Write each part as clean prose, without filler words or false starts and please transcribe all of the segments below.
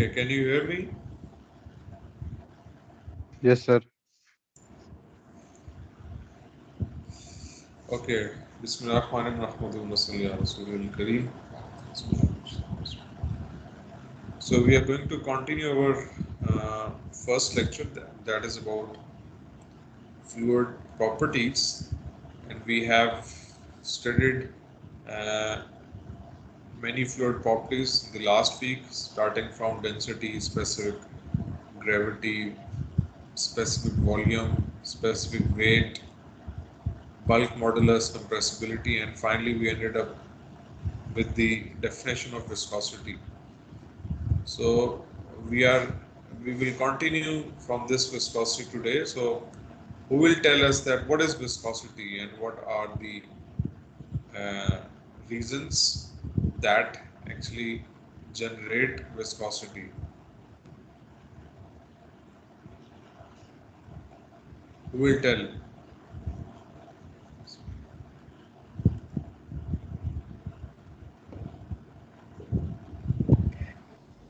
Okay, can you hear me? Yes, sir. Okay. Bismillahirrahmanirrahim. So we are going to continue our first lecture that is about fluid properties, and we have studied uh, many fluid properties in the last week, starting from density, specific gravity, specific volume, specific weight, bulk modulus, compressibility, and finally we ended up with the definition of viscosity. So we will continue from this viscosity today. So who will tell us that what is viscosity and what are the uh, reasons that actually generate viscosity? Who will tell?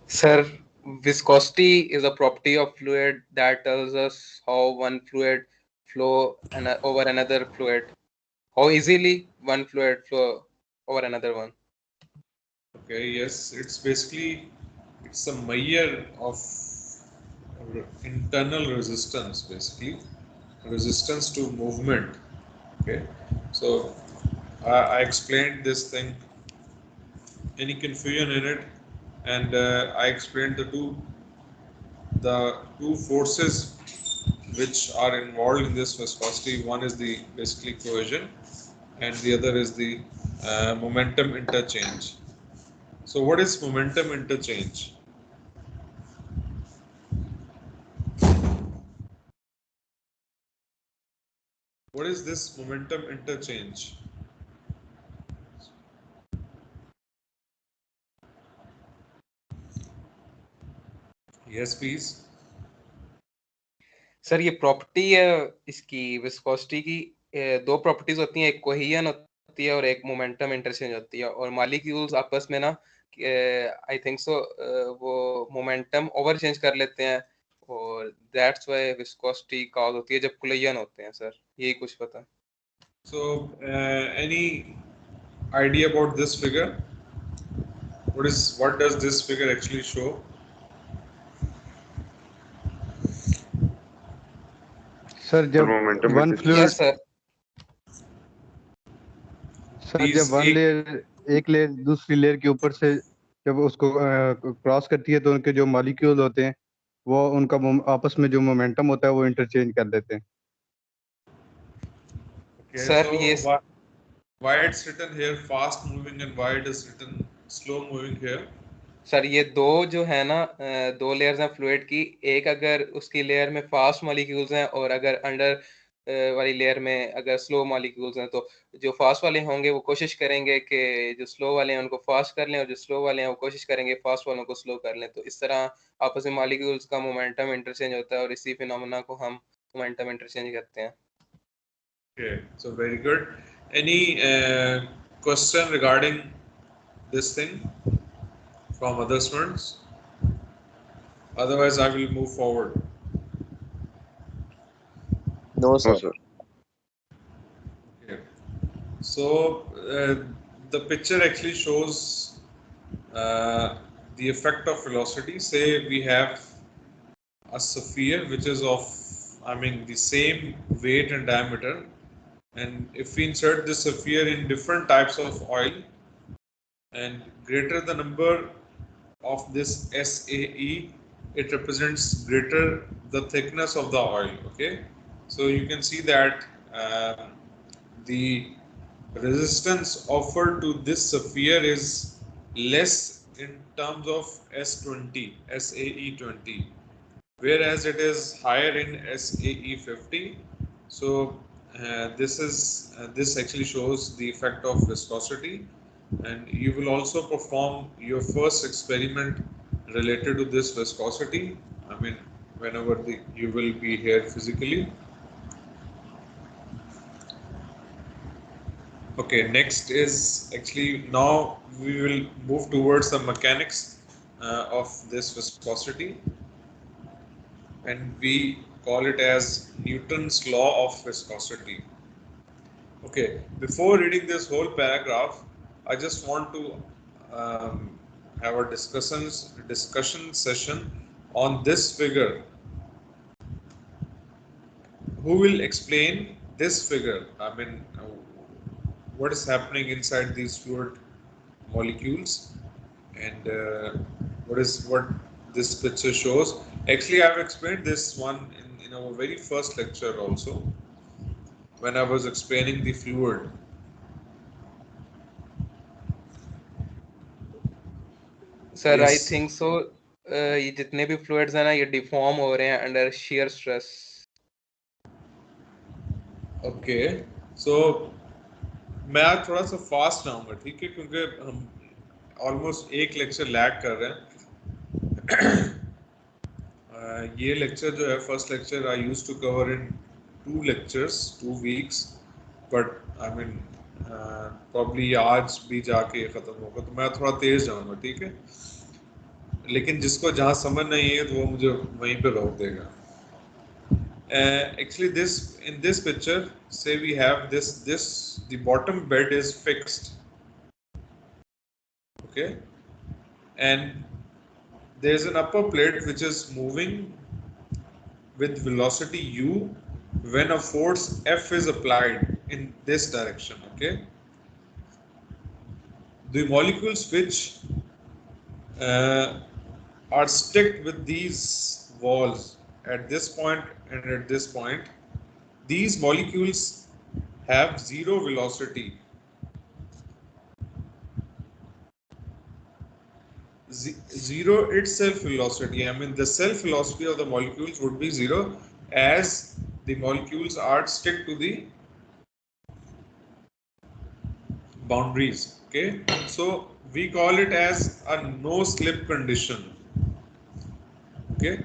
Sir, viscosity is a property of fluid that tells us how one fluid flow over another fluid, how easily one fluid flow over another one. Okay, yes, it's a measure of internal resistance, basically resistance to movement. Okay, so I explained this thing. Any confusion in it? And I explained the two forces which are involved in this viscosity. One is the basically cohesion, and the other is the momentum interchange. So what is momentum interchange? What is this momentum interchange? Yes, please. Sir ये property है इसकी viscosity की दो properties होती हैं, एक cohesion होती है और एक मोमेंटम इंटरचेंज होती है, और मॉलिक्यूल्स आपस में ना आई थिंक सो वो मोमेंटम ओवर चेंज कर लेते हैं और दैट्स व्हाई विस्कोसिटी कॉज होती है जब कोलिजन होते हैं। सर यही कुछ पता है। So any idea about this figure? What does this figure actually show? Sir जब momentum one interchange. Yes fluid sir sir Please, जब वन लेयर एक लेयर दूसरी लेयर के ऊपर से जब उसको क्रॉस करती है तो उनके जो मॉलिक्यूल होते हैं वो उनका आपस में जो मोमेंटम होता है वो इंटरचेंज कर देते हैं। Okay, सर so ये why it's written here fast moving and why it is written slow moving here? Sir ये दो जो है ना दो लेयर्स हैं फ्लूइड की, एक अगर उसकी लेयर में फास्ट मॉलिक्यूल्स हैं और अगर अंडर वाली लेयर में अगर स्लो मॉलिक्यूल्स हैं, तो जो फास्ट वाले होंगे वो कोशिश करेंगे कि जो स्लो वाले हैं उनको फास्ट कर लें, और जो स्लो वाले हैं वो कोशिश करेंगे फास्ट वालों को स्लो कर लें। तो इस तरह आपस में मॉलिक्यूल्स का मोमेंटम इंटरचेंज होता है और इसी फिनोमेना को हम मोमेंटम इंटरचेंज कहते हैं। Okay, so very good. Any question regarding this thing from other students? Otherwise, I will move forward. No, sir. Okay. So the picture actually shows the effect of velocity. Say we have a sphere which is of, I mean, the same weight and diameter, and if we insert this sphere in different types of oil, and greater the number of this SAE, it represents greater the thickness of the oil. Okay, so you can see that the resistance offered to this sphere is less in terms of S20, SAE20, whereas it is higher in SAE50. So this actually shows the effect of viscosity, and you will also perform your first experiment related to this viscosity. I mean, whenever you will be here physically. Okay, next is actually now we will move towards the mechanics. of this viscosity, and we call it as Newton's law of viscosity. Okay, before reading this whole paragraph, I just want to have a discussion session on this figure. Who will explain this figure? I mean, what is happening inside these fluid molecules, and what this picture shows. Actually, I've explained this one in our very first lecture also, when I was explaining the fluid. Sir I Yes. Think so ये जितने भी fluids हैं ना ये deform हो रहे हैं under shear stress. Okay, सो मैं आज थोड़ा सा फास्ट आऊँगा, ठीक है, क्योंकि हम ऑलमोस्ट एक लेक्चर लैग कर रहे हैं. ये लेक्चर जो है, first lecture I used to cover in 2 lectures, 2 weeks, but I mean probably आज भी जाके ख़त्म होगा, तो मैं थोड़ा तेज़ जाऊँगा, ठीक है. लेकिन जिसको जहाँ समझ नहीं है तो वो मुझे वहीं पे रोक देगा. Actually, in this picture, say we have the bottom bed is fixed, okay, and there's an upper plate which is moving with velocity u when a force F is applied in this direction, okay. The molecules which are sticked with these walls at this point and at this point, these molecules have zero velocity. Zero itself velocity, I mean the self velocity of the molecules would be zero, as the molecules are stick to the boundaries, okay. So we call it as a no slip condition, okay.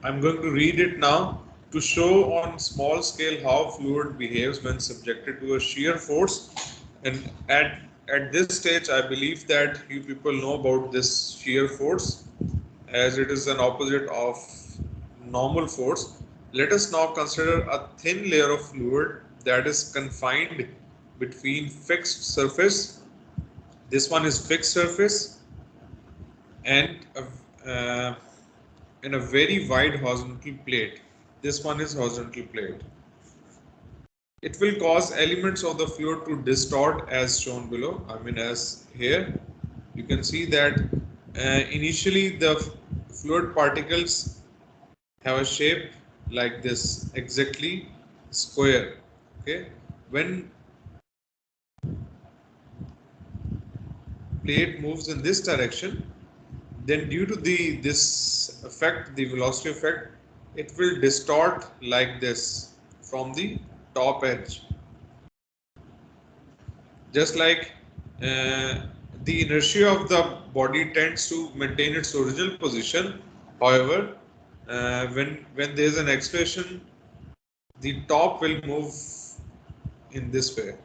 I'm going to read it now to show on small scale how fluid behaves when subjected to a shear force. And at this stage, I believe that you people know about this shear force, as it is an opposite of normal force. Let us now consider a thin layer of fluid that is confined between fixed surface. This one is fixed surface, and in a very wide horizontal plate. This one is horizontal plate. It will cause elements of the fluid to distort as shown below. I mean, as here you can see that initially the fluid particles have a shape like this, exactly square, okay. When plate moves in this direction, then due to this effect, the velocity effect, it will distort like this from the top edge. Just like the inertia of the body tends to maintain its original position. However, when there is an acceleration, the top will move in this way.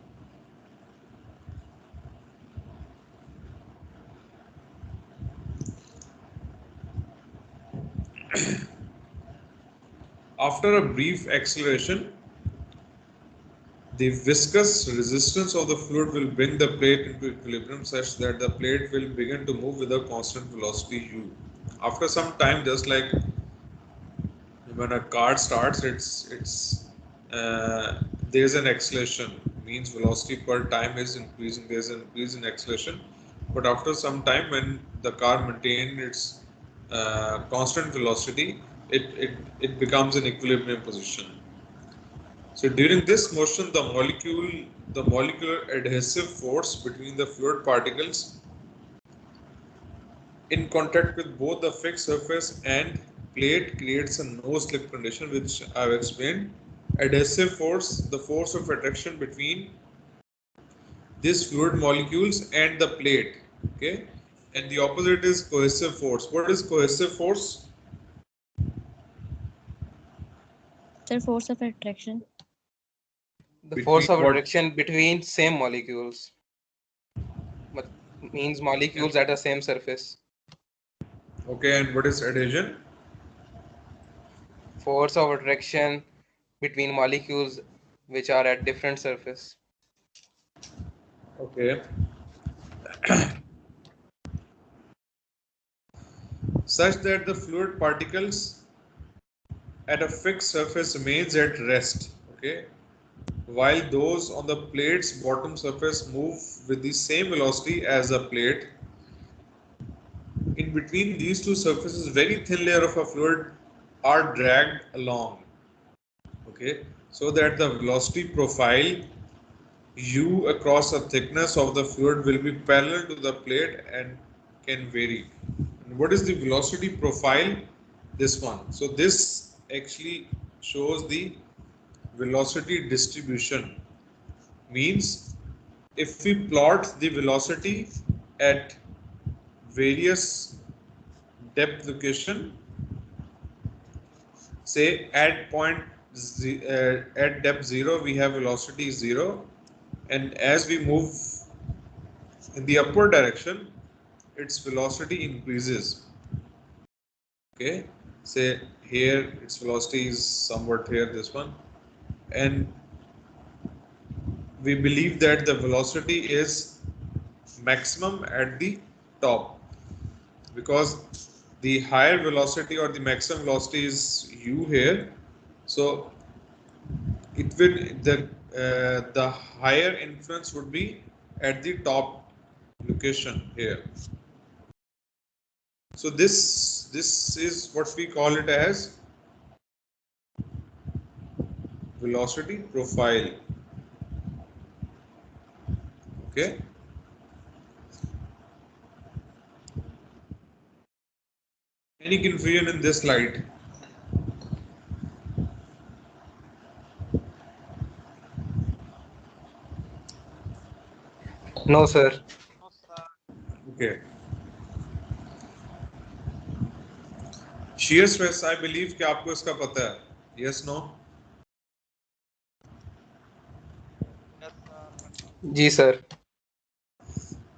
After a brief acceleration, the viscous resistance of the fluid will bring the plate into equilibrium such that the plate will begin to move with a constant velocity u. After some time, just like when a car starts, there's an acceleration, means velocity per time is increasing, there's an increase in acceleration. But after some time, when the car maintains its constant velocity, it becomes an equilibrium position. So during this motion, the molecular adhesive force between the fluid particles in contact with both the fixed surface and plate creates a no slip condition, which I have explained. Adhesive force, the force of attraction between these fluid molecules and the plate, okay. And the opposite is cohesive force. What is cohesive force? The force of attraction. The force of attraction between same molecules. means molecules at the same surface. Okay, and what is adhesion? Force of attraction between molecules which are at different surface. Okay. Such that the fluid particles at a fixed surface remains at rest. Okay. While those on the plate's bottom surface move with the same velocity as the plate. In between these two surfaces, very thin layer of a fluid are dragged along. Okay, so that the velocity profile u across a thickness of the fluid will be parallel to the plate and can vary. And what is the velocity profile? This one. So this actually shows the velocity distribution. Means if we plot the velocity at various depth location, say at at depth 0 we have velocity 0, and as we move in the upward direction its velocity increases. Okay, say here its velocity is somewhat here, this one, and we believe that the velocity is maximum at the top, because the higher velocity or the maximum velocity is u here, so it will the higher influence would be at the top location here. So this is what we call it as velocity profile. Okay. Any confusion in this slide? No, sir. Okay. Shear stress, I believe कि आपको इसका पता है. Yes, no? Ji sir.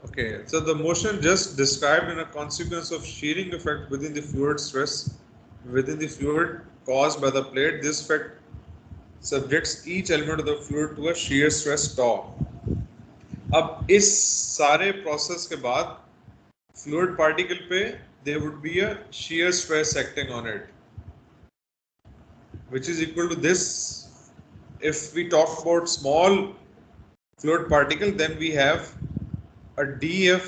Okay, so the motion just described in a consequence of shearing effect within the fluid stress within the fluid caused by the plate. This effect subjects each element of the fluid to a shear stress tau. अब इस सारे process के बाद fluid particle पे there would be a shear stress acting on it, which is equal to this. If we talk about small fluid particle, then we have a dF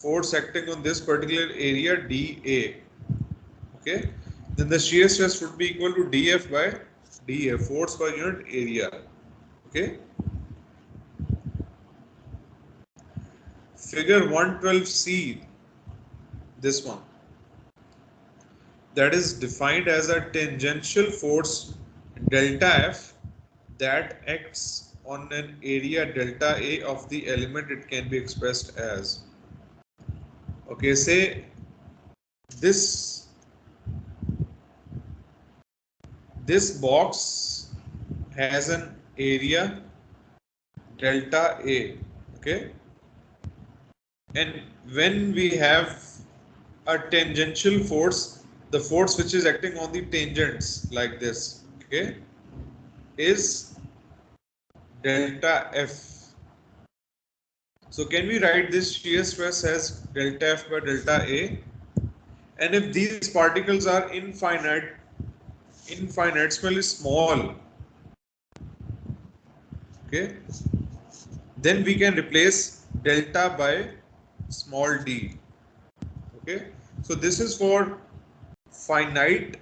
force acting on this particular area, dA. Okay, then the shear stress would be equal to dF by dA, force per unit area. Okay, figure 112C, this one, that is defined as a tangential force delta F that acts on an area delta A of the element. It can be expressed as, okay, say this box has an area delta A, okay, and when we have a tangential force, the force which is acting on the tangents like this, okay, is delta F. So can we write this shear stress as delta F by delta A? And if these particles are infinitesimally small, okay, then we can replace delta by small d. Okay, so this is for finite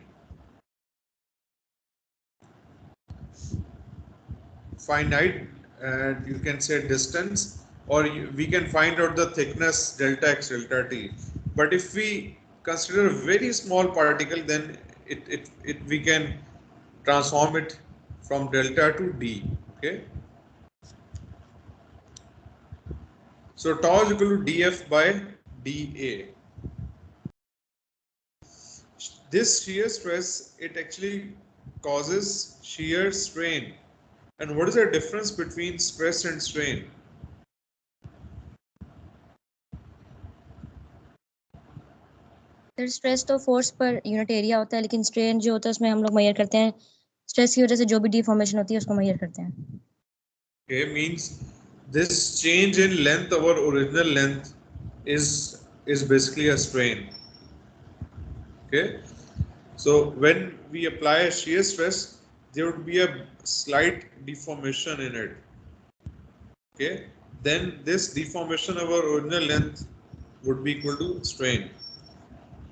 you can say distance, or we can find out the thickness delta x delta t. But if we consider a very small particle, then we can transform it from delta to d. Okay, so tau is equal to dF by dA. This shear stress, it actually causes shear strain. And what is the difference between stress and strain? Sir stress तो force per unit area होता है, लेकिन strain जो होता है उसमें हम लोग मेजर करते हैं स्ट्रेस की वजह से जो भी डिफॉर्मेशन होती है उसको मेजर करते हैं. Okay, means this change in length over original length is basically a strain. Okay, so when we apply a shear stress, there would be a slight deformation in it. Okay, then this deformation over original length would be equal to strain.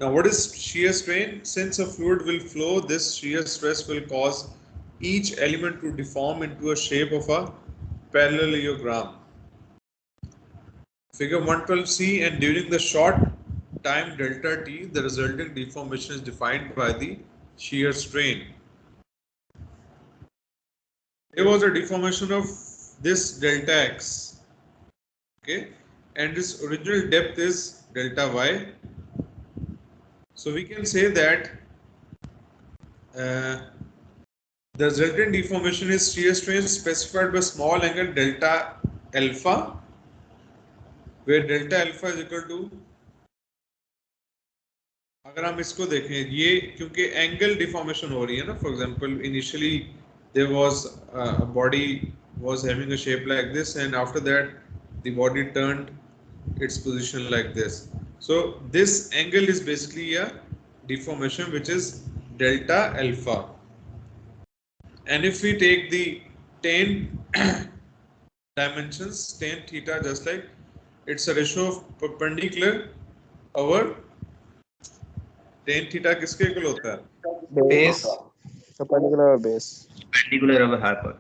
Now, what is shear strain? Since a fluid will flow, this shear stress will cause each element to deform into a shape of a parallelogram. Figure 112c, and during the short time delta t, the resulting deformation is defined by the shear strain. There was a deformation of this delta x, okay, and this original depth is delta y. So we can say that the resultant deformation is shear strain specified by small angle delta alpha, where delta alpha is equal to, अगर हम इसको देखें, ये क्योंकि angle deformation हो रही है ना, for example initially there was a body was having a shape like this and after that the body turned its position like this. So this angle is basically a deformation which is delta alpha. And if we take the tan dimensions, tan theta, just like it's a ratio of perpendicular over tan theta किसके equal होता है? Base. perpendicular or base. perpendicular over hyper.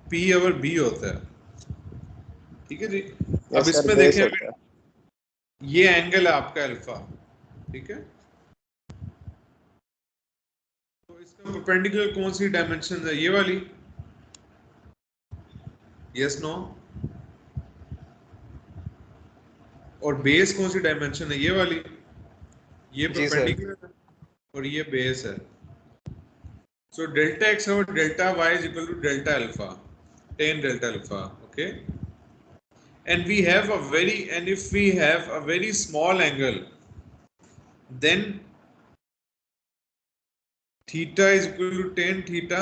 P over B होता है. ठीक है जी. Yes, अब sir, इसमें base देखें, होता है. ये एंगल है आपका अल्फा, ठीक है. तो इसका परपेंडिकुलर कौन सी डायमेंशन है? ये वाली. Yes no. और बेस कौन सी डायमेंशन है? ये वाली. ये जी सर. परपेंडिकुलर और ये बेस है. सो डेल्टा एक्स और delta y is equal to delta alpha, tan delta alpha. Okay, and we have a very, and if we have a very small angle, then theta is equal to tan theta,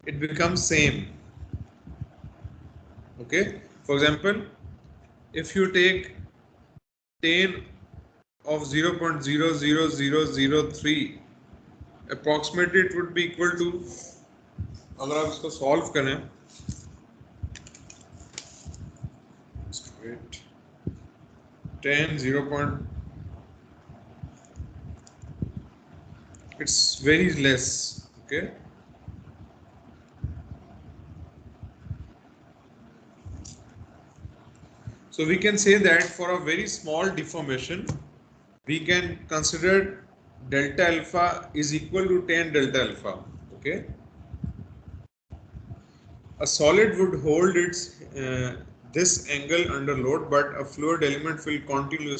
it becomes same. Okay, for example, if you take tan of 0.00003, approximately it would be equal to, अगर आप इसको solve करें, tan 0. It's very less. Okay, so we can say that for a very small deformation we can consider delta alpha is equal to tan delta alpha. Okay, a solid would hold its this angle under load, but a fluid element will continue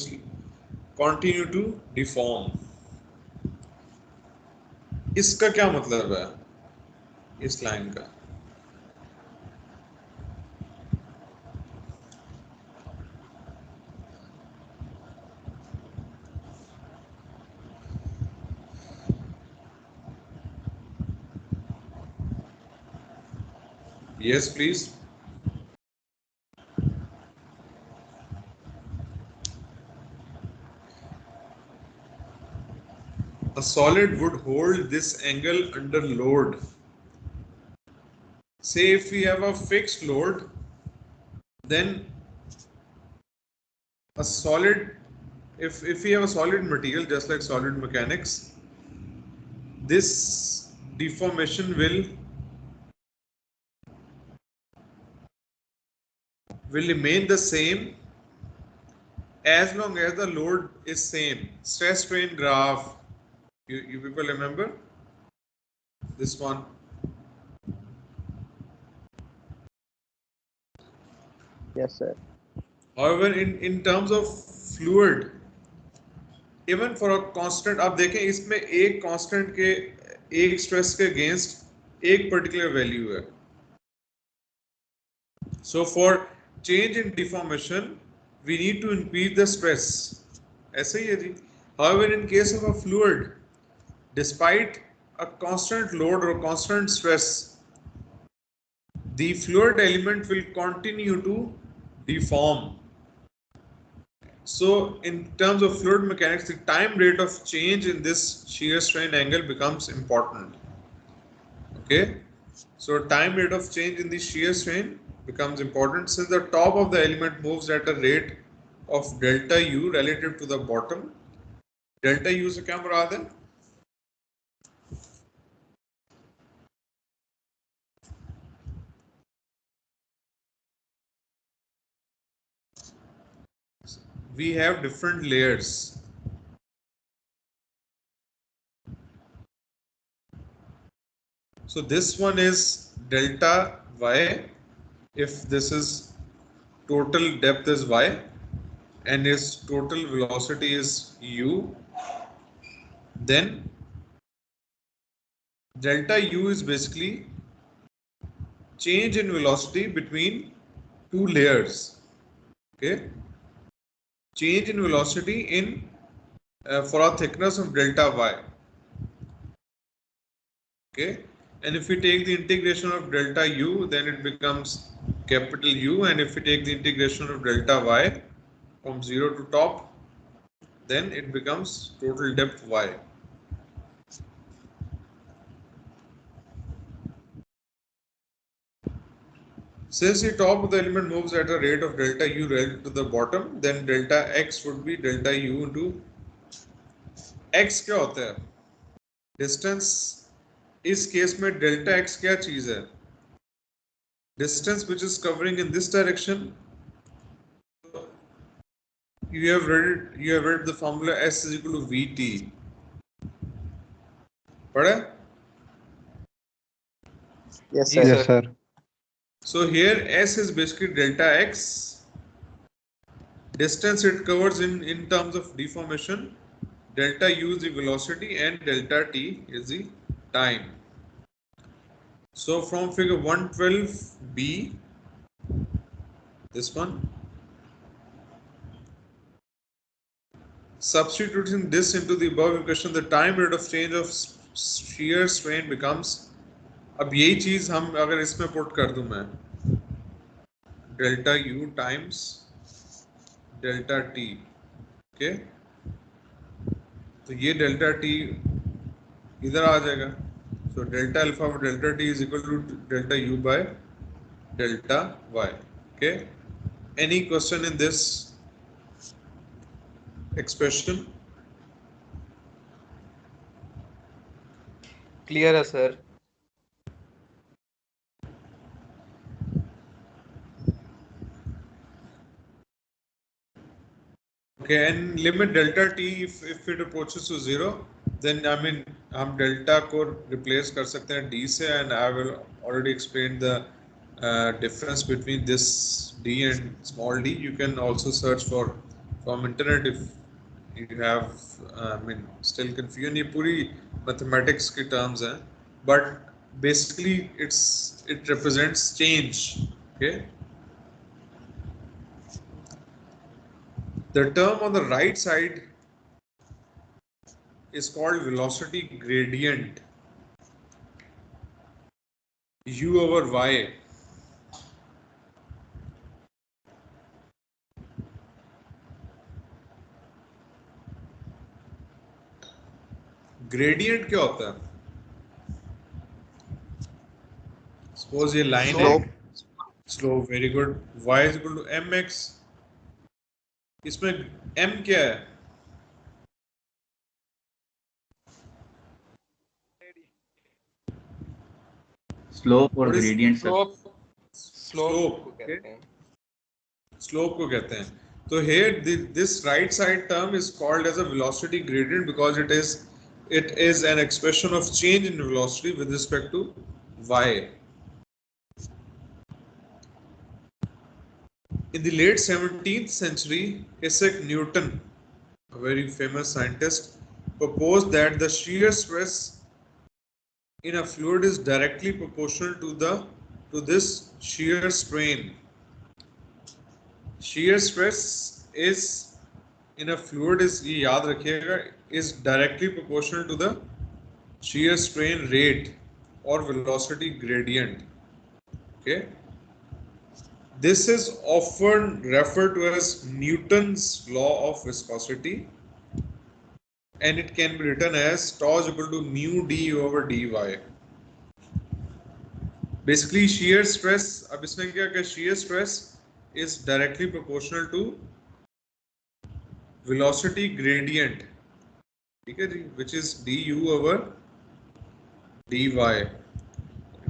to deform. इसका क्या मतलब है इस line का? Yes, please. A solid would hold this angle under load. Say if we have a fixed load, then a solid, if we have a solid material, just like solid mechanics, this deformation will remain the same as long as the load is same. Stress strain graph, you people remember this one? Yes, sir. However, in terms of fluid, even for a constant, आप देखें इसमें एक constant के एक stress के against एक particular value है. So for change in deformation, we need to increase the stress. ऐसे ही है जी. However, in case of a fluid, despite a constant load or constant stress, the fluid element will continue to deform. So in terms of fluid mechanics, the time rate of change in this shear strain angle becomes important. Okay, so time rate of change in the shear strain becomes important since the top of the element moves at a rate of delta u relative to the bottom. Delta u से क्या मुराद है? We have different layers. So this one is delta y. If this is total depth is y and its total velocity is u, then delta u is basically change in velocity between two layers. Okay, change in velocity in for a thickness of delta y. Okay, and if we take the integration of delta u, then it becomes capital U, and if we take the integration of delta y from 0 to top, then it becomes total depth y. Since the top of the element moves at a rate of delta u relative to the bottom, then delta x would be delta u into x. क्या होता है? Distance. इस case में delta x क्या चीज है? Distance which is covering in this direction. You have read the formula S is equal to VT. पढ़ा? Yes, ji sir. Yes, sir. So here S is basically delta x. Distance it covers in terms of deformation. Delta u is the velocity and delta t is the time. So from figure 112b, this one, substituting this into the above equation, the time rate of change of shear strain becomes, अब यही चीज हम अगर इसमें put कर दूं मैं, delta u times delta t. Okay, तो ये delta t इधर आ जाएगा. So delta alpha of delta t is equal to delta u by delta y. Okay, any question in this expression? Clear है sir. Okay, and limit delta t if it approaches to 0, then I mean हम delta को replace कर सकते हैं d से, and I will already explain the difference between this d and small d. You can also search from internet if you have I mean still confusion. ये पूरी mathematics की terms हैं, but basically it represents change. Okay. The term on the right side is called velocity gradient, u over y. Gradient क्या होता है? Suppose ये line है, slope, very good. Y is equal to mx. इसमें m क्या है? Slope or What is gradient, sir. Slope. को कहते हैं. Slope को कहते हैं. So here this right side term is called as a velocity gradient because it is an expression of change in velocity with respect to y. In the late 17th century, Isaac Newton, a very famous scientist, proposed that the shear stress in a fluid is directly proportional to this shear strain. shear stress is in a fluid is, ये याद रखिएगा, is directly proportional to the shear strain rate or velocity gradient. Okay, this is often referred to as Newton's law of viscosity, and it can be written as tau is equal to mu d over dy. Basically shear stress, अब इसने क्या किया, shear stress is directly proportional to velocity gradient, ठीक है जी, which is du over dy.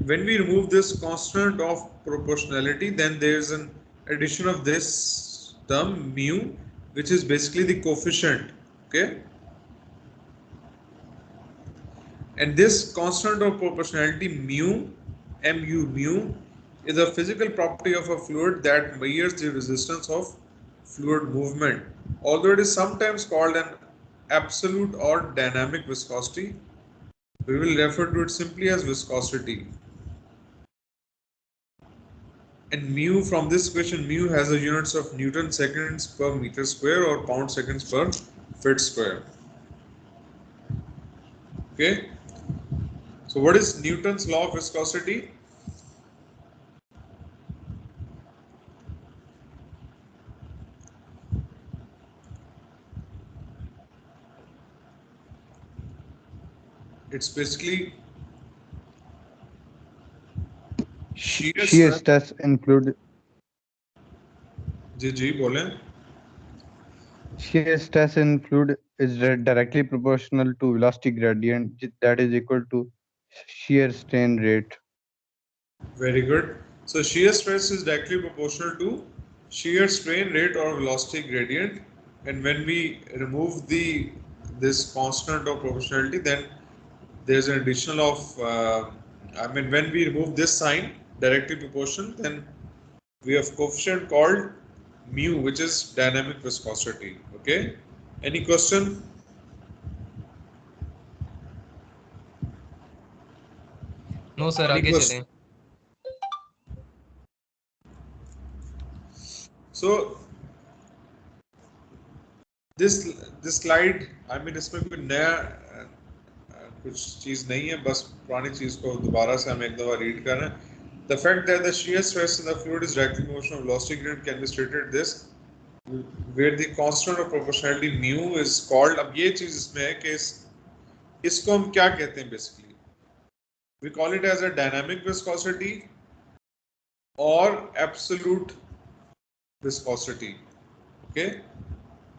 When we remove this constant of proportionality, then there is an addition of this term mu, which is basically the coefficient. Okay, and this constant of proportionality mu is a physical property of a fluid that measures the resistance of fluid movement. Although it is sometimes called an absolute or dynamic viscosity, we will refer to it simply as viscosity. And mu, from this equation, mu has the units of Newton seconds per meter square or pound seconds per foot square. Okay. So what is Newton's law of viscosity? It's basically shear stress include जी बोलें. Shear stress in fluid is directly proportional to velocity gradient, that is equal to shear strain rate. Very good. So shear stress is directly proportional to shear strain rate or velocity gradient, and when we remove this constant of proportionality, then there's an addition of when we remove this sign, directly proportional, then we have coefficient called mu, which is dynamic viscosity. Okay, any question? No sir, आगे चलें. So this slide, I mean, इसमें कोई नया कुछ चीज नहीं है, बस पुरानी चीज को दोबारा से हम एक दफा रीड कर रहे हैं. The fact that the shear stress in the fluid is directly proportional to velocity gradient can be stated this, where the constant of proportionality mu is called. अब ये चीज इसमें है कि इसको हम क्या कहते हैं basically? We call it as a dynamic viscosity or absolute viscosity. Okay?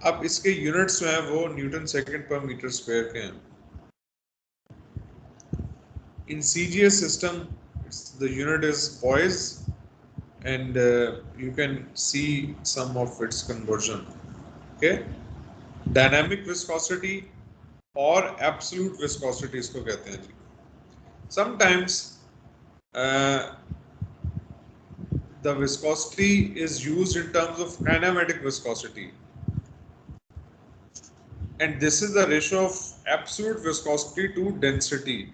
अब इसके यूनिट्स जो हैं वो न्यूटन सेकंड पर मीटर स्क्वायर के हैं. In CGS system, the unit is poise, and you can see some of its conversion. Okay, dynamic viscosity or absolute viscosity इसको कहते हैं जी. Sometimes the viscosity is used in terms of kinematic viscosity, and this is the ratio of absolute viscosity to density.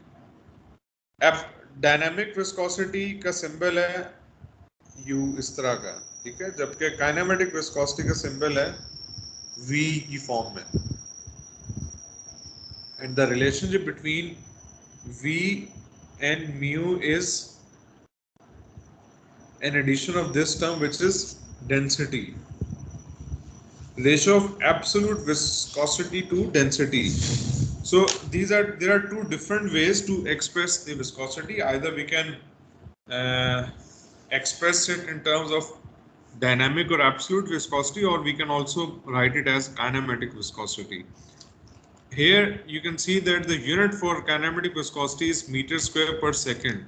Dynamic viscosity का symbol है U इस तरह का, ठीक है, जबकि काइनेमेटिक विस्कोसिटी का सिंबल है V की फॉर्म में. And the relationship between V and mu is an addition of this term, which is density, ratio of absolute viscosity to density. So there are two different ways to express the viscosity. Either we can express it in terms of dynamic or absolute viscosity, or we can also write it as kinematic viscosity. Here you can see that the unit for kinematic viscosity is meter square per second.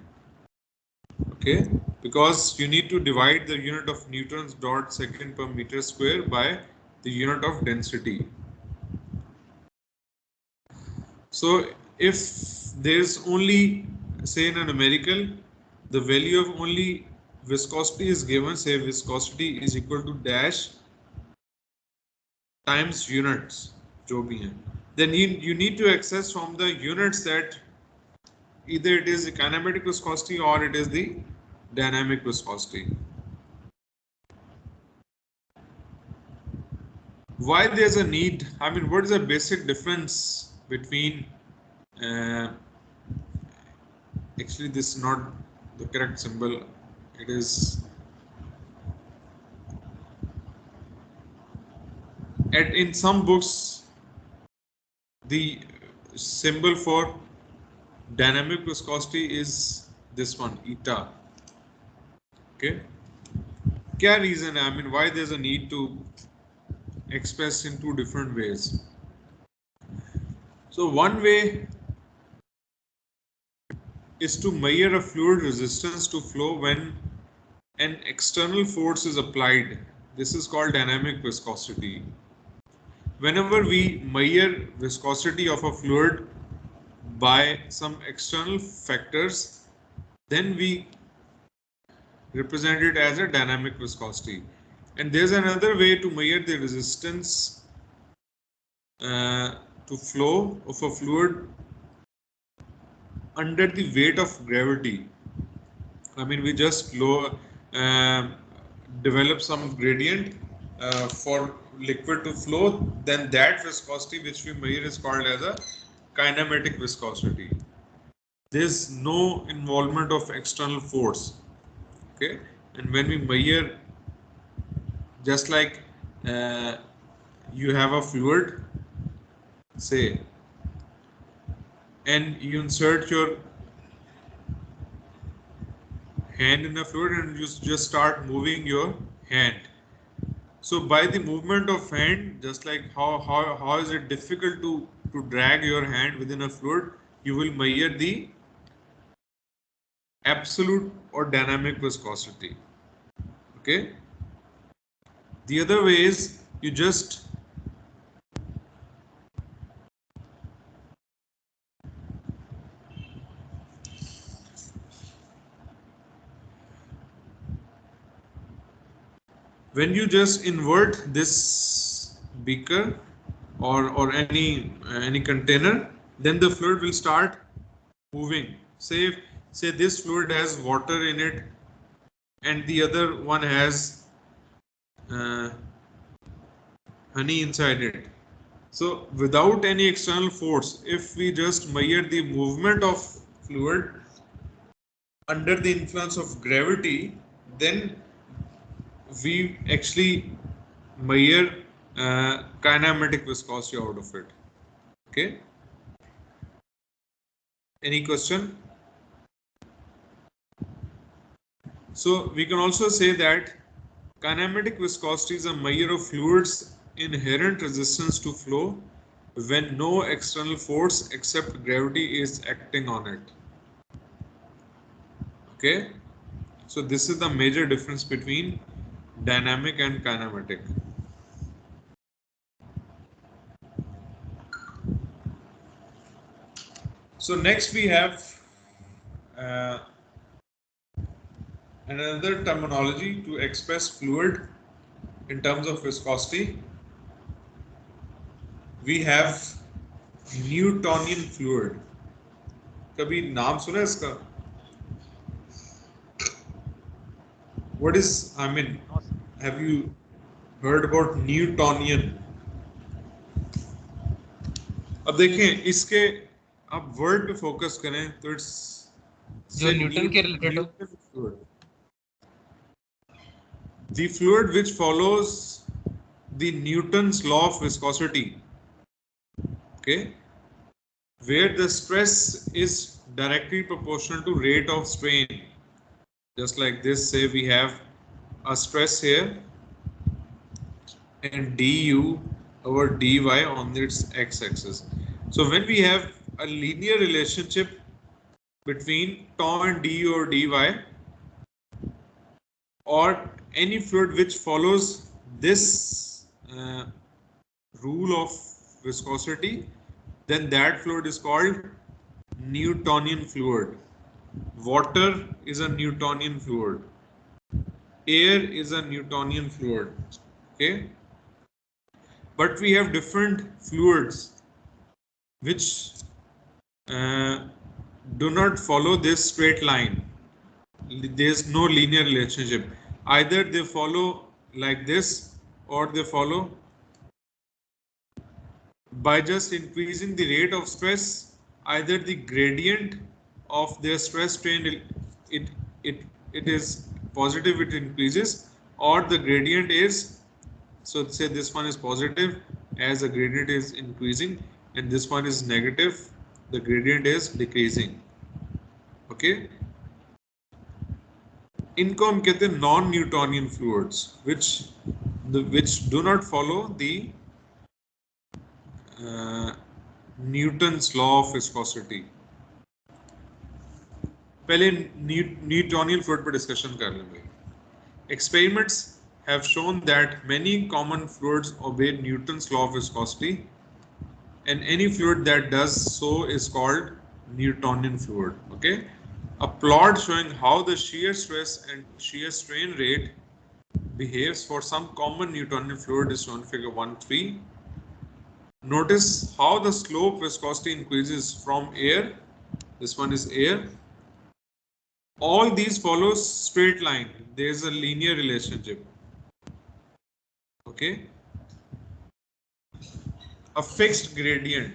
Okay, because you need to divide the unit of newtons dot second per meter square by the unit of density. So if there is only, say in a numerical, the value of only viscosity is given, say viscosity is equal to dash times units, जो भी हैं, then you need to access from the units that either it is the kinematic viscosity or it is the dynamic viscosity. why there's a need? I mean, what is the basic difference between? Actually, this is not the correct symbol. It is in some books the symbol for dynamic viscosity is this one, eta. Okay. Kya reason? I mean, why there's a need to express in two different ways? So one way is to measure a fluid resistance to flow when an external force is applied. This is called dynamic viscosity. Whenever we measure viscosity of a fluid by some external factors, then we represent it as a dynamic viscosity. And there's another way to measure the resistance to flow of a fluid under the weight of gravity. I mean, we just develop some gradient for liquid to flow, then that viscosity which we measure is called as a kinematic viscosity. There's no involvement of external force. Okay, and when we measure, just like you have a fluid, say, and you insert your hand in a fluid and you just start moving your hand. So by the movement of hand, just like how is it difficult to drag your hand within a fluid, you will measure the absolute or dynamic viscosity. Okay. The other way is you just when you just invert this beaker or any container, then the fluid will start moving. Say this fluid has water in it and the other one has honey inside it. So without any external force, if we just measure the movement of fluid under the influence of gravity, then we actually measure kinematic viscosity out of it. Okay. Any question? So we can also say that kinematic viscosity is a measure of fluid's inherent resistance to flow when no external force except gravity is acting on it. Okay. So this is the major difference between dynamic and kinematic. So next we have another terminology to express fluid in terms of viscosity. We have Newtonian fluid. कभी नाम सुना इसका? What is, I mean, have you heard about Newtonian? अब देखें इसके आप word पे focus करें तो इट्स जो न्यूटन के रिलेटेड हो, the fluid which follows the Newton's law of viscosity, okay, where the stress is directly proportional to rate of strain. Just like this, say we have a stress here and du over dy on its x-axis. So when we have a linear relationship between tau and du or dy, or any fluid which follows this rule of viscosity, then that fluid is called Newtonian fluid. Water is a Newtonian fluid. Air is a Newtonian fluid. Okay. But we have different fluids which do not follow this straight line. There is no linear relationship. Either they follow like this or they follow by just increasing the rate of stress, either the gradient of their stress strain it is positive, it increases, or the gradient is, so say this one is positive as the gradient is increasing, and this one is negative, the gradient is decreasing. Okay, इनको हम कहते हैं non Newtonian fluids which do not follow the Newton's law of viscosity. पहले Newtonian fluid पर discussion कर लेंगे. Experiments have shown that many common fluids obey Newton's law of viscosity, and any fluid that does so is called Newtonian fluid. Okay, a plot showing how the shear stress and shear strain rate behaves for some common Newtonian fluid is shown figure 1.3. Notice how the slope viscosity increases from air. This one is air. All these follow straight line. There is a linear relationship. Okay. A fixed gradient.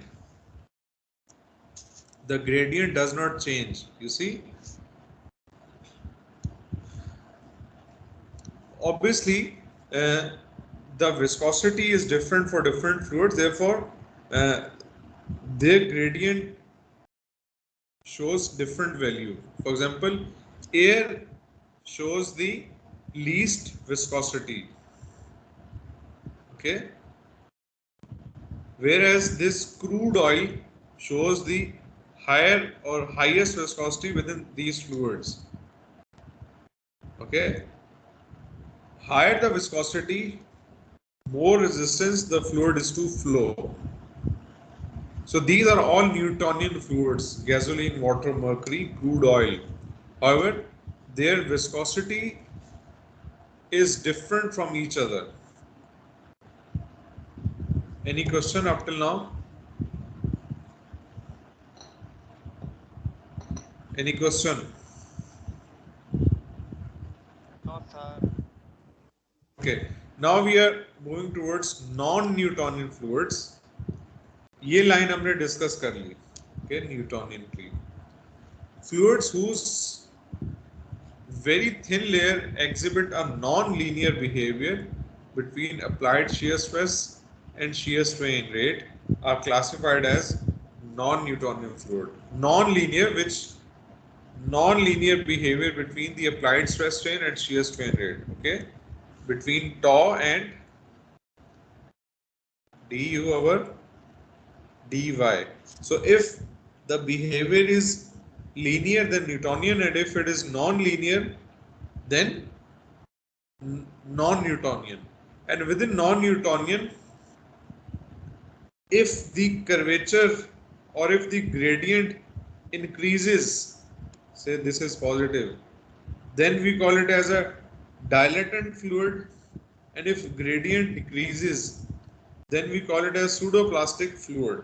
The gradient does not change. You see. Obviously, the viscosity is different for different fluids. Therefore, their gradient shows different value. For example, air shows the least viscosity. Okay. Whereas this crude oil shows the higher or highest viscosity within these fluids. Okay. Higher the viscosity, more resistance the fluid is to flow. So these are all Newtonian fluids: gasoline, water, mercury, crude oil. However, their viscosity is different from each other. Any question up till now? Any question? No, sir. Okay, now we are moving towards non-Newtonian fluids. ये line हमने discuss कर ली. Okay, Newtonian की fluids whose very thin layer exhibit a non-linear behavior between applied shear stress and shear strain rate are classified as non-Newtonian fluid. Non-linear, which non-linear behavior between the applied stress strain and shear strain rate. Okay, between tau and du over dy. So if the behavior is linear, then Newtonian, and if it is non-linear, then non-Newtonian. And within non-Newtonian, if the curvature or if the gradient increases, say this is positive, then we call it as a dilatant fluid, and if gradient decreases, then we call it as pseudoplastic fluid.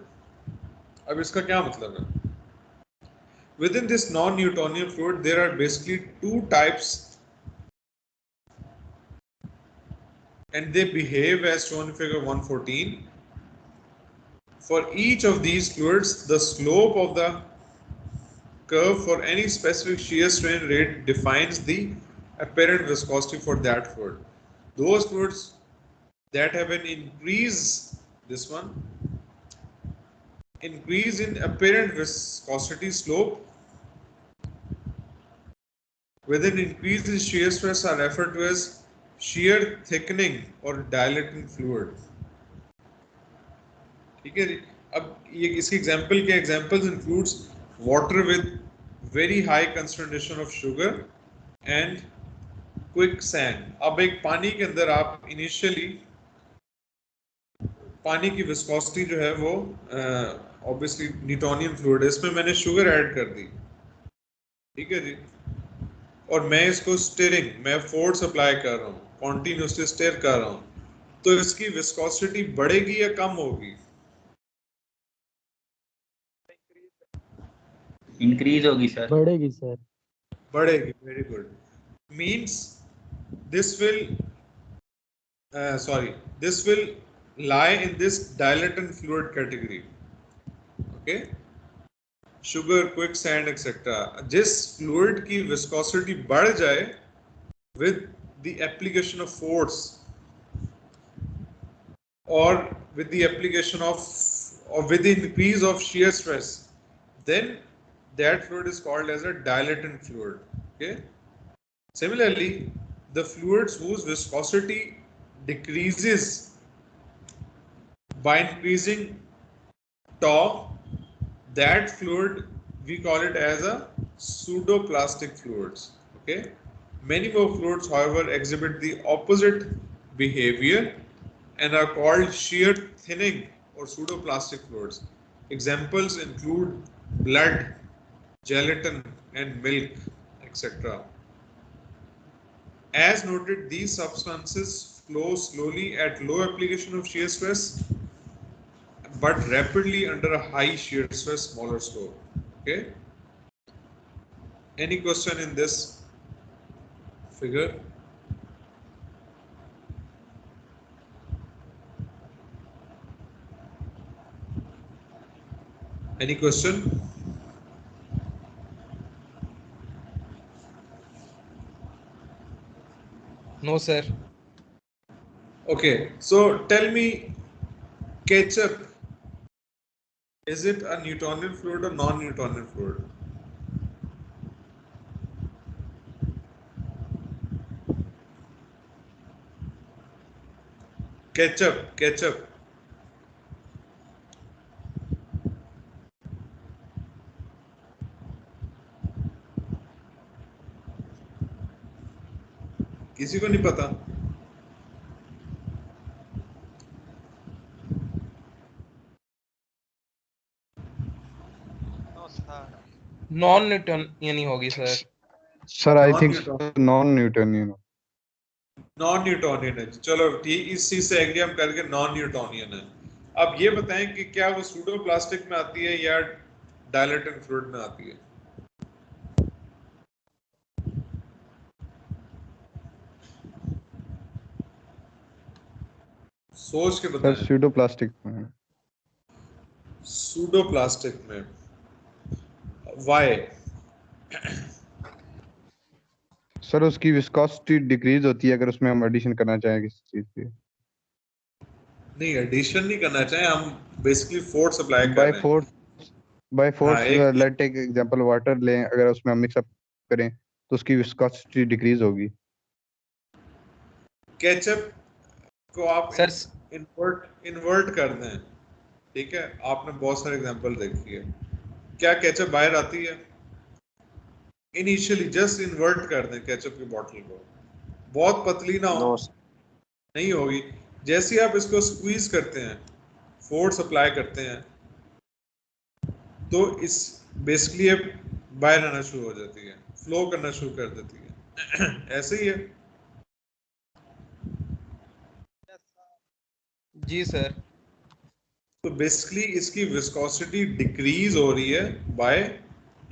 अब इसका क्या मतलब है? Within this non-Newtonian fluid, there are basically two types, and they behave as shown in figure 114. For each of these fluids, the slope of the curve for any specific shear strain rate defines the apparent viscosity for that fluid. Those fluids that have an increase, this one, increase in apparent viscosity slope with an increase in shear stress are referred to as shear thickening or dilating fluid. ठीक है जी. अब ये इसके example के examples includes water with very high concentration of sugar and quick sand. अब एक पानी के अंदर आप इनिशियली पानी की विस्कोसिटी जो है वो ऑब्वियसली न्यूटोनियन फ्लूइड है, इसमें मैंने शुगर ऐड कर दी. ठीक है जी. और मैं इसको स्टीयरिंग, मैं फोर्स अप्लाई कर रहा हूँ, कॉन्टिन्यूसली स्टीयर कर रहा हूँ, तो इसकी विस्कोसिटी बढ़ेगी या कम होगी? इंक्रीज होगी सर. बढ़ेगी सर. बढ़ेगी. Very good. Means this will lie in this dilatant fluid category. Okay, sugar, quicksand, etc. जिस fluid की viscosity बढ़ जाए with the application of force or with the application of or with the increase of shear stress, then that fluid is called as a dilatant fluid. Okay. Similarly, the fluids whose viscosity decreases by increasing tau, that fluid we call it as a pseudoplastic fluids. Okay. Many more fluids, however, exhibit the opposite behavior and are called shear thinning or pseudoplastic fluids. Examples include blood, gelatin, and milk, etc. As noted, these substances flow slowly at low application of shear stress, but rapidly under a high shear stress, smaller slope. Okay. Any question in this figure? Any question? No, sir. Okay, so tell me, ketchup, is it a Newtonian fluid or non-Newtonian fluid? Ketchup. किसी को नहीं पता? No sir. Non Newtonian ही होगी sir. Sir I think non Newtonian. Non Newtonian है। चलो ठीक, इस चीज से एग्री हम करके नॉन न्यूटोनियन है। अब ये बताएं कि क्या वो सूडोप्लास्टिक में आती है या डायलेटेड फ्लूइड में आती है? सोच के बताएं। सर सूडोप्लास्टिक में। सूडोप्लास्टिक में। व्हाई? सर उसकी विस्कोसिटी डिक्रीज होती है अगर उसमें हम एडिशन करना चाहें किसी चीज की। नहीं, एडिशन नहीं करना चाहें, हम बेसिकली फोर्स अप्लाई कर रहे हैं। By force let take example water लें, अगर उसमें हम मिक्स अप करें तो उसकी विस्कोसिटी डिक्रीज होगी। केचप को आप सर इन्वर्ट कर दें, ठीक है, आपने बहुत सारे एग्जांपल देखी है। क्या केचप बाहर आती है? इनिशियली जस्ट इन्वर्ट कर दें केचप की बोतल को, बहुत पतली ना हो, नो नहीं होगी। जैसे ही आप इसको स्क्वीज करते हैं, फोर्स अप्लाई करते हैं, तो इस बेसिकली बाहर आना शुरू हो जाती है, फ्लो करना शुरू कर देती है। ऐसे ही है। जी सर। तो बेसिकली इसकी विस्कोसिटी डिक्रीज हो रही है बाय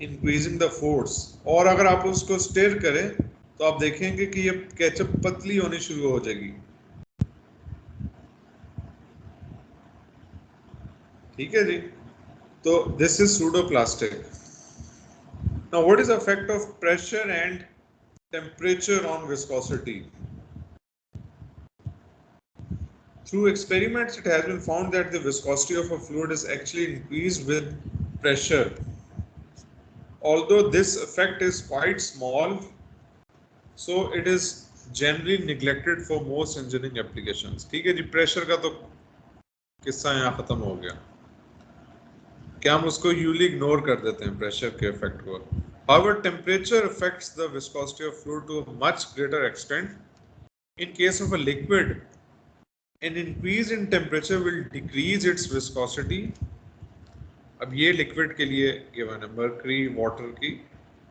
इंक्रीजिंग द फोर्स, और अगर आप उसको स्टेयर करें तो आप देखेंगे कि ये केचप पतली होनी शुरू हो जाएगी। ठीक है जी। तो this is pseudoplastic. Now what is the effect of pressure and temperature on viscosity? Through experiments, it has been found that the viscosity of a fluid is actually increased with pressure. Although this effect is quite small, so it is generally neglected for most engineering applications. ठीक है जी, pressure का तो किस्सा यहाँ खत्म हो गया, क्या हम उसको यूजली इग्नोर कर देते हैं प्रेशर के इफेक्ट को। However, temperature affects the viscosity of fluid to a much greater extent. In case of a liquid, an increase in temperature will decrease its viscosity. अब ये लिक्विड के लिए गिवन है, मर्करी वाटर की,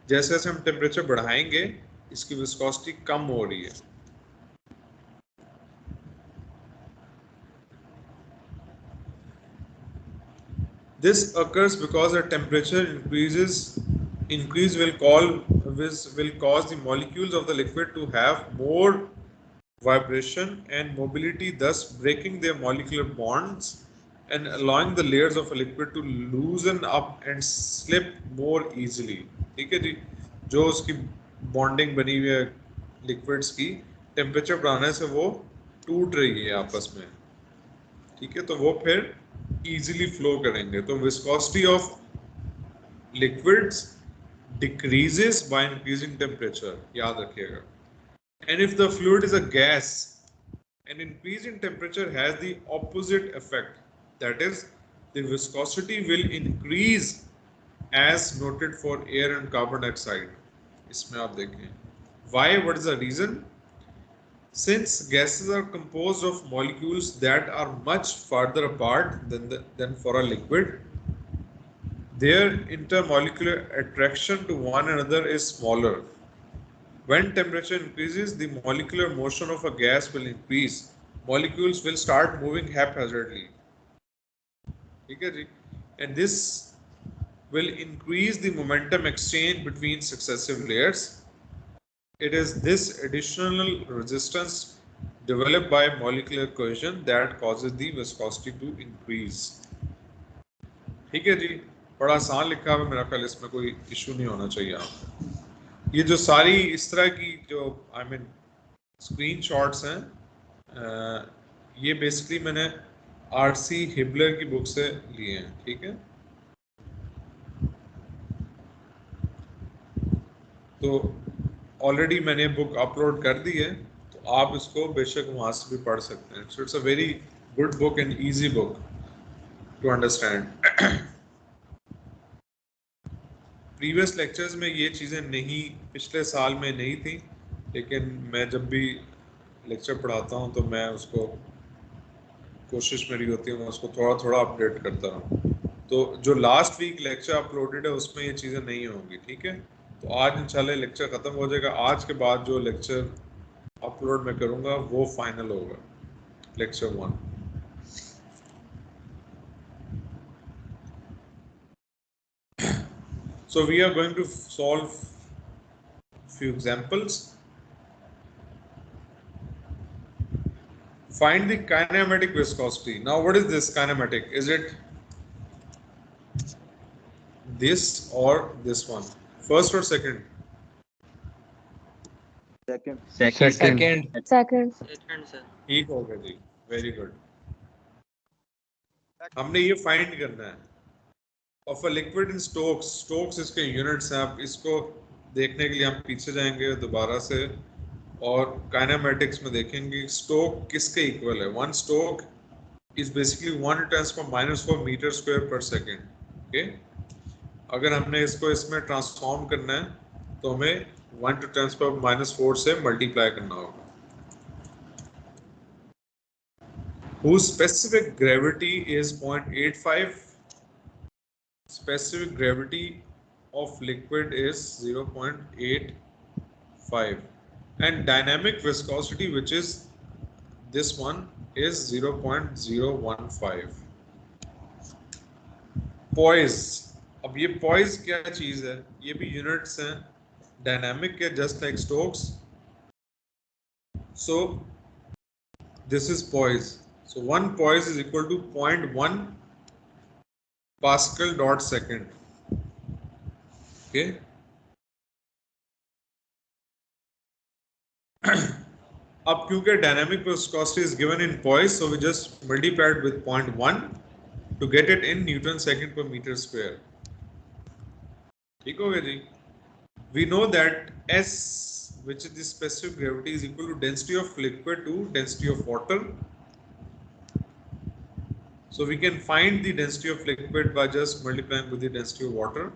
जैसे जैसे हम टेम्परेचर बढ़ाएंगे इसकी विस्कोसिटी कम हो रही है। This occurs because the temperature increase will cause the molecules of the liquid to have more vibration and mobility, thus breaking their molecular bonds and allowing the layers of a liquid to loosen up and slip more easily. ठीक है जी, जो उसकी bonding बनी हुई है liquids की, temperature बढ़ाने से वो टूट रही है आपस में, ठीक है, तो वो फिर इजीली फ्लो करेंगे. तो viscosity of liquids decreases by increasing temperature, याद रखिएगा. And if the fluid is a gas, an increase in temperature has the opposite effect, that is the viscosity will increase as noted for air and carbon dioxide. इसमें आप देखें why, what is the reason? Since gases are composed of molecules that are much farther apart than for a liquid, their intermolecular attraction to one another is smaller. When temperature increases, the molecular motion of a gas will increase. Molecules will start moving haphazardly. ठीक है जी? And this will increase the momentum exchange between successive layers. It is this additional resistance developed by molecular cohesion that causes the viscosity to increase. ठीक है जी? बड़ा आसान लिखा है, मेरा ख्याल इसमें कोई इशू नहीं होना चाहिए आपको. ये जो सारी इस तरह की जो आई मीन स्क्रीनशॉट्स हैं, ये बेसिकली मैंने आरसी हिबलर की बुक से लिए हैं. ठीक है, तो ऑलरेडी मैंने बुक अपलोड कर दी है, तो आप इसको बेशक वहाँ से भी पढ़ सकते हैं. So it's a very good book and easy book to understand. Previous lectures में ये चीज़ें नहीं, पिछले साल में नहीं थी, लेकिन मैं जब भी लेक्चर पढ़ाता हूँ तो मैं उसको, कोशिश मेरी होती है मैं उसको थोड़ा थोड़ा अपडेट करता रहूँ. तो जो लास्ट वीक लेक्चर अपलोडेड है उसमें ये चीज़ें नहीं होंगी. ठीक है, तो आज इंशाल्लाह लेक्चर ख़त्म हो जाएगा. आज के बाद जो लेक्चर अपलोड मैं करूँगा वो फाइनल होगा, lecture 1. So we are going to solve few examples. Find the kinematic viscosity. Now what is this kinematic? Is it this or this one? First or second? Second. Second. Second. ठीक हो गया जी, very good. हमने ये find करना है of a liquid in Stokes. Stokes इसके units हैं. आप इसको देखने के लिए हम पीछे जाएंगे दोबारा से और काइनेमेटिक्स में देखेंगे स्टोक किसके इक्वल है. One stoke is basically 1×4 metre square per second. Okay, अगर हमने इसको इसमें ट्रांसफॉर्म करना है तो हमें 1×10⁻⁴ से मल्टीप्लाई करना होगा. whose specific gravity is 0.85. Specific gravity of liquid is 0.85 and dynamic viscosity, which is this one, is 0.015. poise. अब ये poise क्या चीज है? ये भी units हैं, dynamic है just like Stokes. So this is poise. So one poise is equal to 0.1 Pascal dot second. Okay. अब क्योंकि dynamic viscosity is given in poise, so we just multiplied with 0.1 to get it in Newton second per meter square. ठीक हो गया जी? We know that S, which is the specific gravity, is equal to density of liquid to density of water. So we can find the density of liquid by just multiplying with the density of water,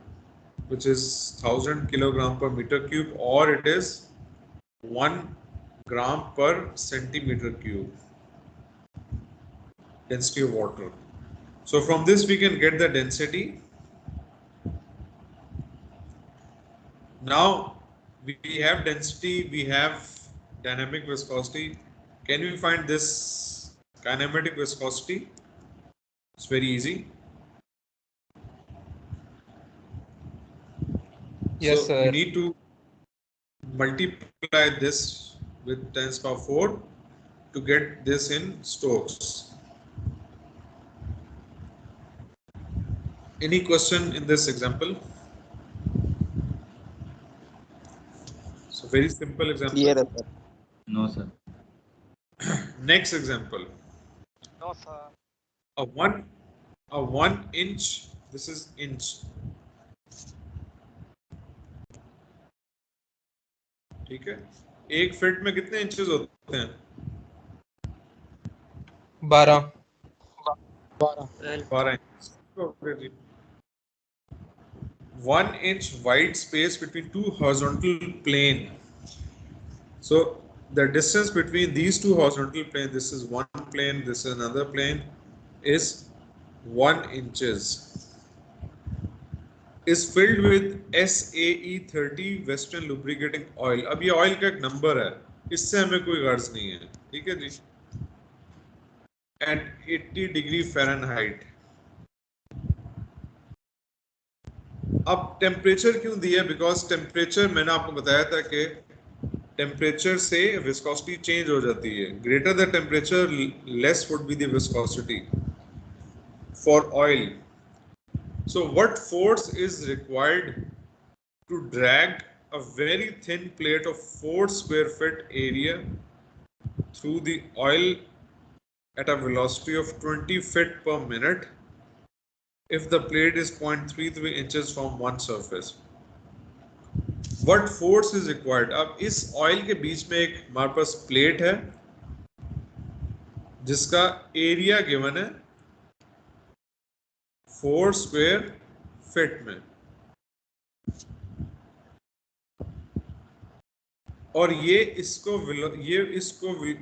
which is 1000 kilogram per meter cube, or it is 1 gram per centimeter cube. Density of water. So from this we can get the density. Now we have density, we have dynamic viscosity. Can we find this kinematic viscosity? It's very easy. Yes, so sir. we need to multiply this with 10 power 4 to get this in Stokes. Any question in this example? So very simple example. Clear है sir. No, sir. Next example. No, sir. A 1 inch. This is inch. ठीक है. 1 feet में कितने inches होते हैं? 12 12 inches. Okay ji. 1 inch wide space between two horizontal plane. So the distance between these two horizontal planes, this is one plane, this is another plane, is 1 inches. Is filled with SAE 30 Western lubricating oil. अब ये oil का एक number है, इससे हमें कोई गर्ज नहीं है, ठीक है जी. At 80 degree Fahrenheit. अब टेम्परेचर क्यों दिया? बिकॉज टेम्परेचर मैंने आपको बताया था कि टेम्परेचर से विस्कोसिटी चेंज हो जाती है. Greater the temperature less would be the viscosity for oil. So what force is required to drag a very thin plate of 4 square feet area through the oil at a velocity of 20 feet per minute if the plate is 0.33 inches from one surface? What force is required? अब इस oil के बीच में एक हमारे पास plate है जिसका area given है 4 square feet में, और ये इसको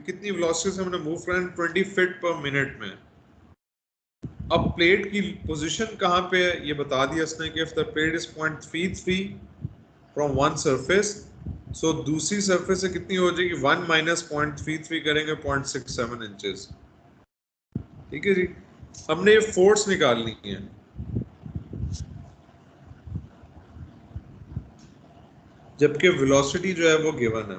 कितनी वेलोसिटी से हमने मूव करना है? 20 फीट पर मिनट में. अब प्लेट की पोजीशन कहाँ पे है ये बता दिया इसने कि if the plate is 0.33 from one surface, so दूसरी सरफेस से कितनी हो जाएगी? 1 माइनस 0.33 करेंगे 0.67 इंचेस. ठीक है जी. हमने ये फोर्स निकालनी है. जबकि वेलोसिटी जो है वो गिवन है.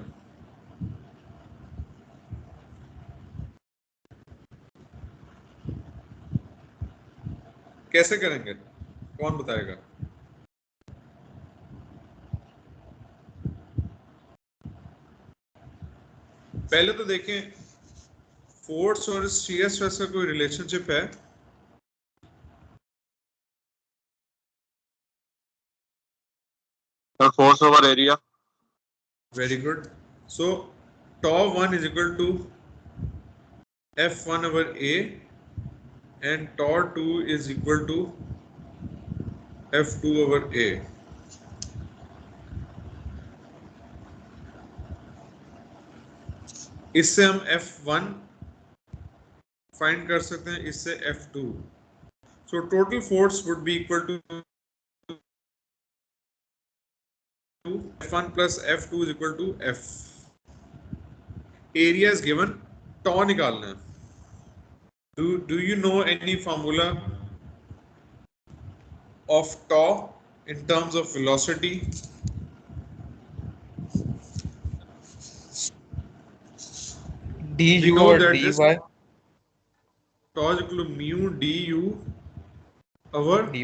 कैसे करेंगे? कौन बताएगा? पहले तो देखें फोर्स और शियर स्ट्रेस का कोई रिलेशनशिप है? Force over area. Very good. So tau 1 is equal to F1 over A and tau 2 is equal to F2 over A. इससे हम F1 फाइंड कर सकते हैं, इससे F2. So total force would be equal to F1 plus F2 is equal to F. Area is given, tau निकालना है. Do you know any formula of tau in terms of velocity? du We know over that dy. this tau is equal to mu du over dy.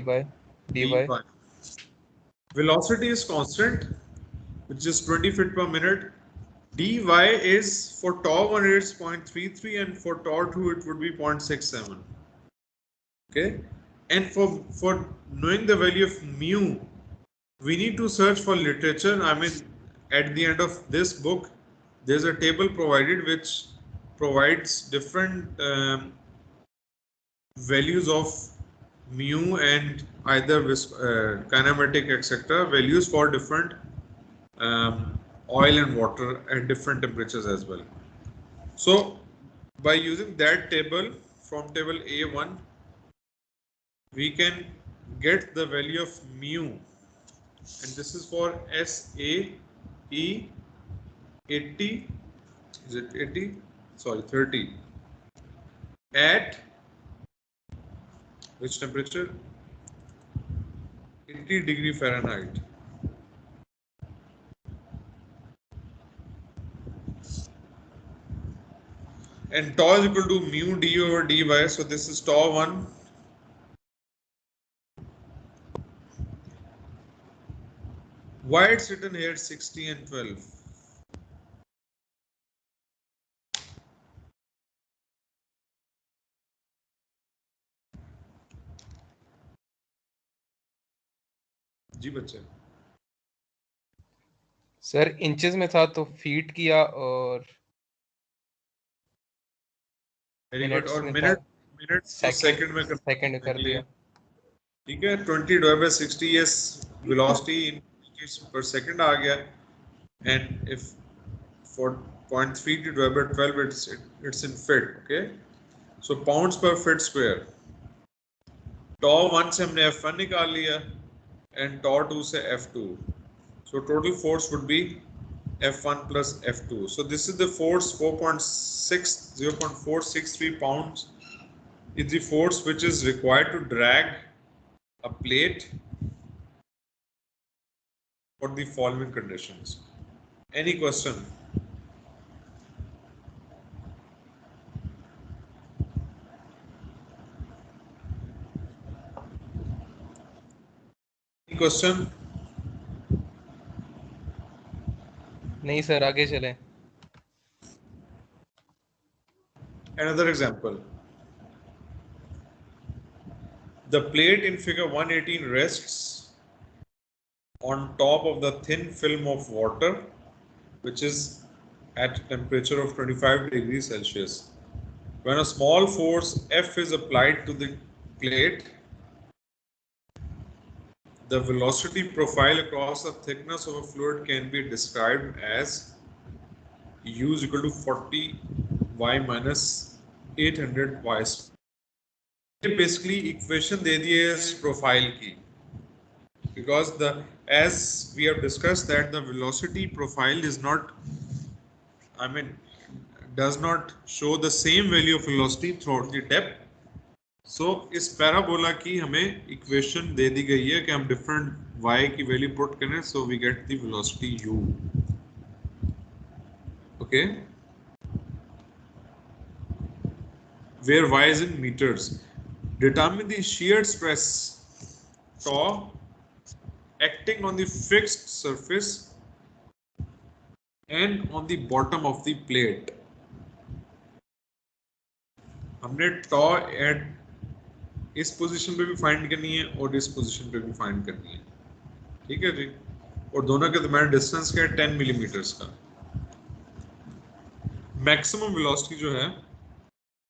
Velocity is constant, which is 20 feet per minute. dy is for tau 1 it's 0.33 and for tau 2 it would be 0.67. Okay, and for knowing the value of mu, we need to search for literature. I mean, at the end of this book, there's a table provided which provides different values of mu and either kinematic etc. values for different oil and water at different temperatures as well. So by using that table from table A1, we can get the value of mu, and this is for SAE 80, is it 80? Sorry, 30 at which temperature? 80 degree Fahrenheit. and tau is equal to mu du over dy. So this is tau 1. Why it's written here 60 and 12? जी बच्चे, sir inches में था तो feet किया और very good. और minutes में था minutes को सेकंड में सेकंड कर दिया। ठीक है, 20 डिवाइड बाय 60 इज वेलोसिटी इन पर सेकंड आ गया, and if for 0.3 divided by 12 it's in feet. Okay, so pounds per feet square. tau 1 से हमने f1 निकाल लिया and tau 2 से f2, so total force would be f1 plus f2. So this is the force 0.463 pounds is the force which is required to drag a plate for the following conditions. Any question? Any question? नहीं sir, आगे चले। Another example. The plate in figure 118 rests on top of the thin film of water, which is at a temperature of 25 degrees Celsius. When a small force F is applied to the plate, the velocity profile across the thickness of a fluid can be described as U is equal to 40 y minus 800 y. Basically equation दे दी है इस profile की, because as we have discussed that the velocity profile is not, does not show the same value of velocity throughout the depth. So इस parabola की हमें equation दे दी गई है कि हम डिफरेंट y की वैल्यू पुट करें, so we get the velocity u. Okay, where y is in meters. Determine the shear stress tau acting on the fixed surface and on the bottom of the plate. हमने tau at इस position पे भी find करनी है और इस position पे भी फाइंड करनी है, ठीक है जी। और दोनों के दरमियान डिस्टेंस क्या है, 10 मिलीमीटर्स का। मैक्सिमम वेलोसिटी जो है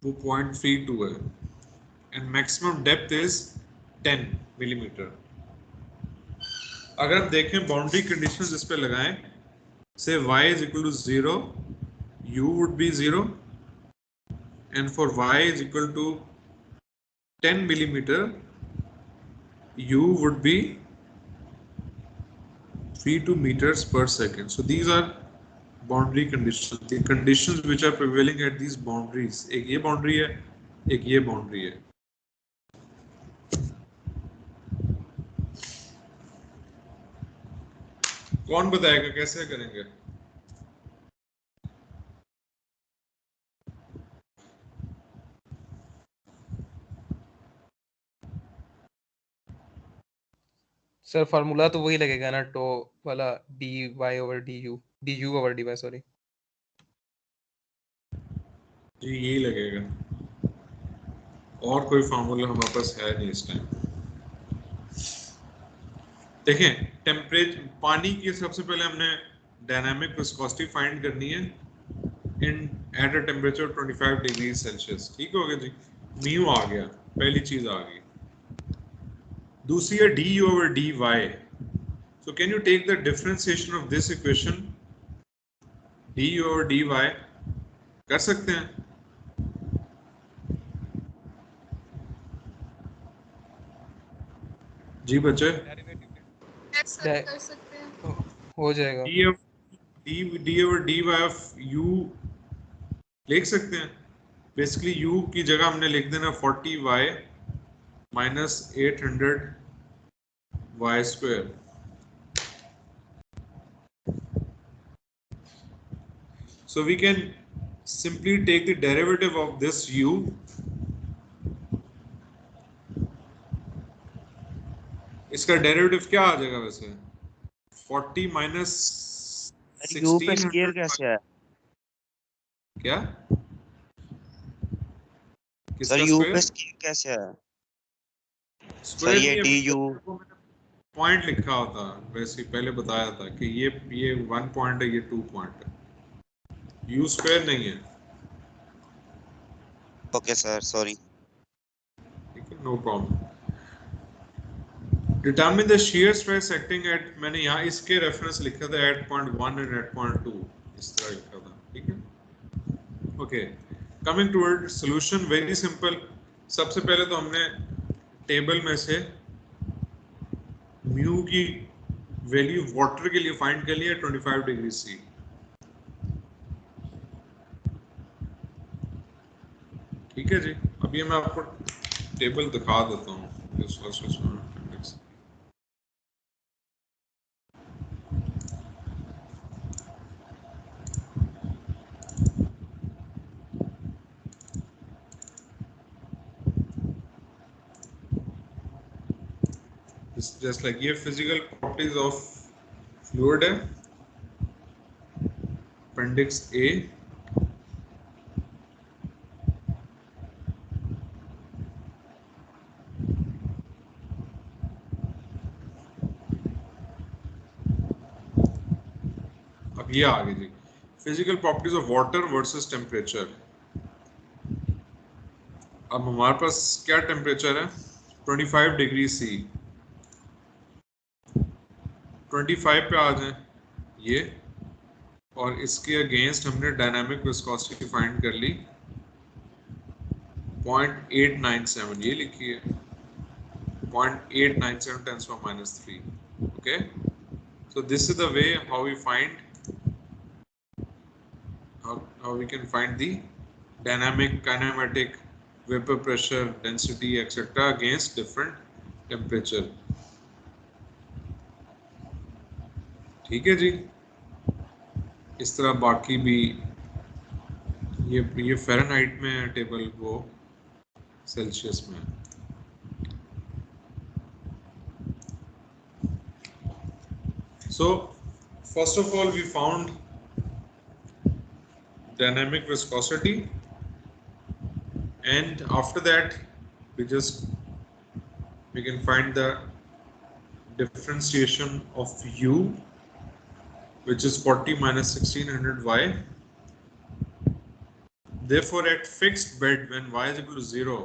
वो 0.32 है and maximum depth is 10 millimetre. अगर हम देखें बाउंड्री कंडीशंस इस पे लगाएं, से y is equal to 0, u would be 0, and for y is equal to 10 millimeter, u would be 32 meters per second. So these are boundary conditions, the conditions which are prevailing at these boundaries. एक ये boundary है, एक ये boundary है। कौन बताएगा कैसे करेंगे? सर फार्मूला तो वही लगेगा ना, टो वाला dy over du over dy, sorry जी यही लगेगा, और कोई फार्मूला हमारे पास है नहीं इस टाइम। देखें, टेम्परेचर पानी की सबसे पहले हमने डायनामिक विस्कोसिटी फाइंड करनी है in at a temperature 25 degree Celsius, ठीक हो गया जी। म्यू आ गया, पहली चीज आ गई। दूसरी है d over d y. So can you take the differentiation of this equation, d over d y कर सकते हैं? जी बच्चे, कर सकते हैं, हो जाएगा। D over d y of u लिख सकते हैं। बेसिकली u की जगह हमने लिख देना 40y minus 800y square। So we can simply take the derivative of this u, इसका डेरिवेटिव क्या आ जाएगा वैसे 40 माइनस सर यू पे स्केयर कैसे है? क्या सर किसका यू पे स्क्वायर स्केयर कैसे है? सर स्क्वायर ये डी यू पॉइंट लिखा होता वैसे ही पहले बताया था कि ये 1 पॉइंट है, ये 2 पॉइंट है, यू स्क्वायर नहीं है। Okay sir sorry. ठीक है, no problem. Determine the shear stress acting at, मैंने यहाँ इसके रेफरेंस लिखा था at point 1 and at point 2, इस तरह लिखा था। ठीक है, okay. Coming toward solution, very simple. सबसे पहले तो हमने टेबल में से म्यू की वैल्यू वाटर के लिए फाइंड कर लिया 25 डिग्री सी। ठीक है जी, अभी मैं आपको टेबल दिखा देता हूँ। जस्ट लाइक ये फिजिकल प्रॉपर्टीज ऑफ फ्लूइड है, अपेंडिक्स ए। अब ये आ गई जी, physical properties of water versus temperature. अब हमारे पास क्या टेम्परेचर है 25 डिग्री सी। 25 पे आ जाए ये, और इसके अगेंस्ट हमने डायनामिक विस्कोसिटी फाइंड कर ली 0.897, ये लिखी है 0.897 10⁻³ okay, so this is the way how we find how we can find the dynamic, kinematic, vapor pressure, density etc against different temperature। ठीक है जी, इस तरह बाकी भी ये फ़ारेनहाइट में है टेबल, वो सेल्सियस में है। So first of all we found dynamic viscosity, and after that we can find the differentiation of u, which is 40 minus 1600 y. Therefore at fixed bed when y is equal to 0,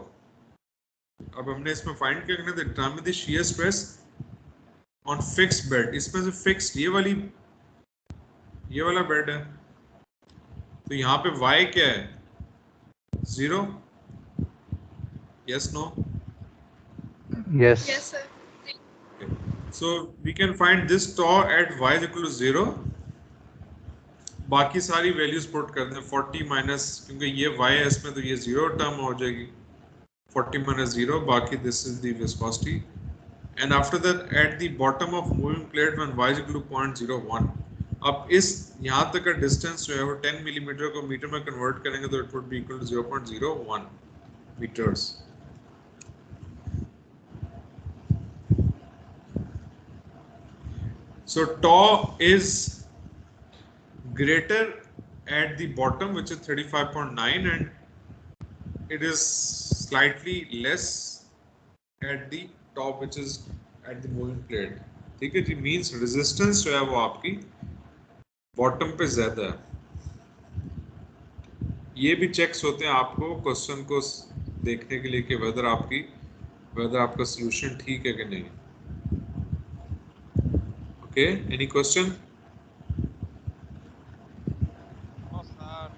अब हमने इसमें find क्या करना है, determine the shear stress on fixed bed। इसमें से fixed ये वाला बेड है, तो यहाँ पे y क्या है 0, yes no yes sir. okay. So we can find this tau at y is equal to 0। बाकी सारी वैल्यूज पुट कर दें 40 माइनस, क्योंकि ये y है इसमें तो ये 0 टर्म हो जाएगी 40 minus 0, बाकी this is the viscosity, and after that at the bottom of moving plate when y is equal to 0.01। अब इस यहाँ तक का डिस्टेंस जो है वो 10 मिलीमीटर को मीटर में कन्वर्ट करेंगे तो it would be equal to 0.01 metres. So tau is greater at the bottom, which is 35.9, and it is slightly less at the top, which is at the moving plate। ठीक है जी, means resistance जो है वो आपकी bottom पे ज्यादा है। ये भी चेक्स होते हैं आपको क्वेश्चन को देखने के लिए कि वेदर आपका सॉल्यूशन ठीक है कि नहीं। Okay, any question? No, sir.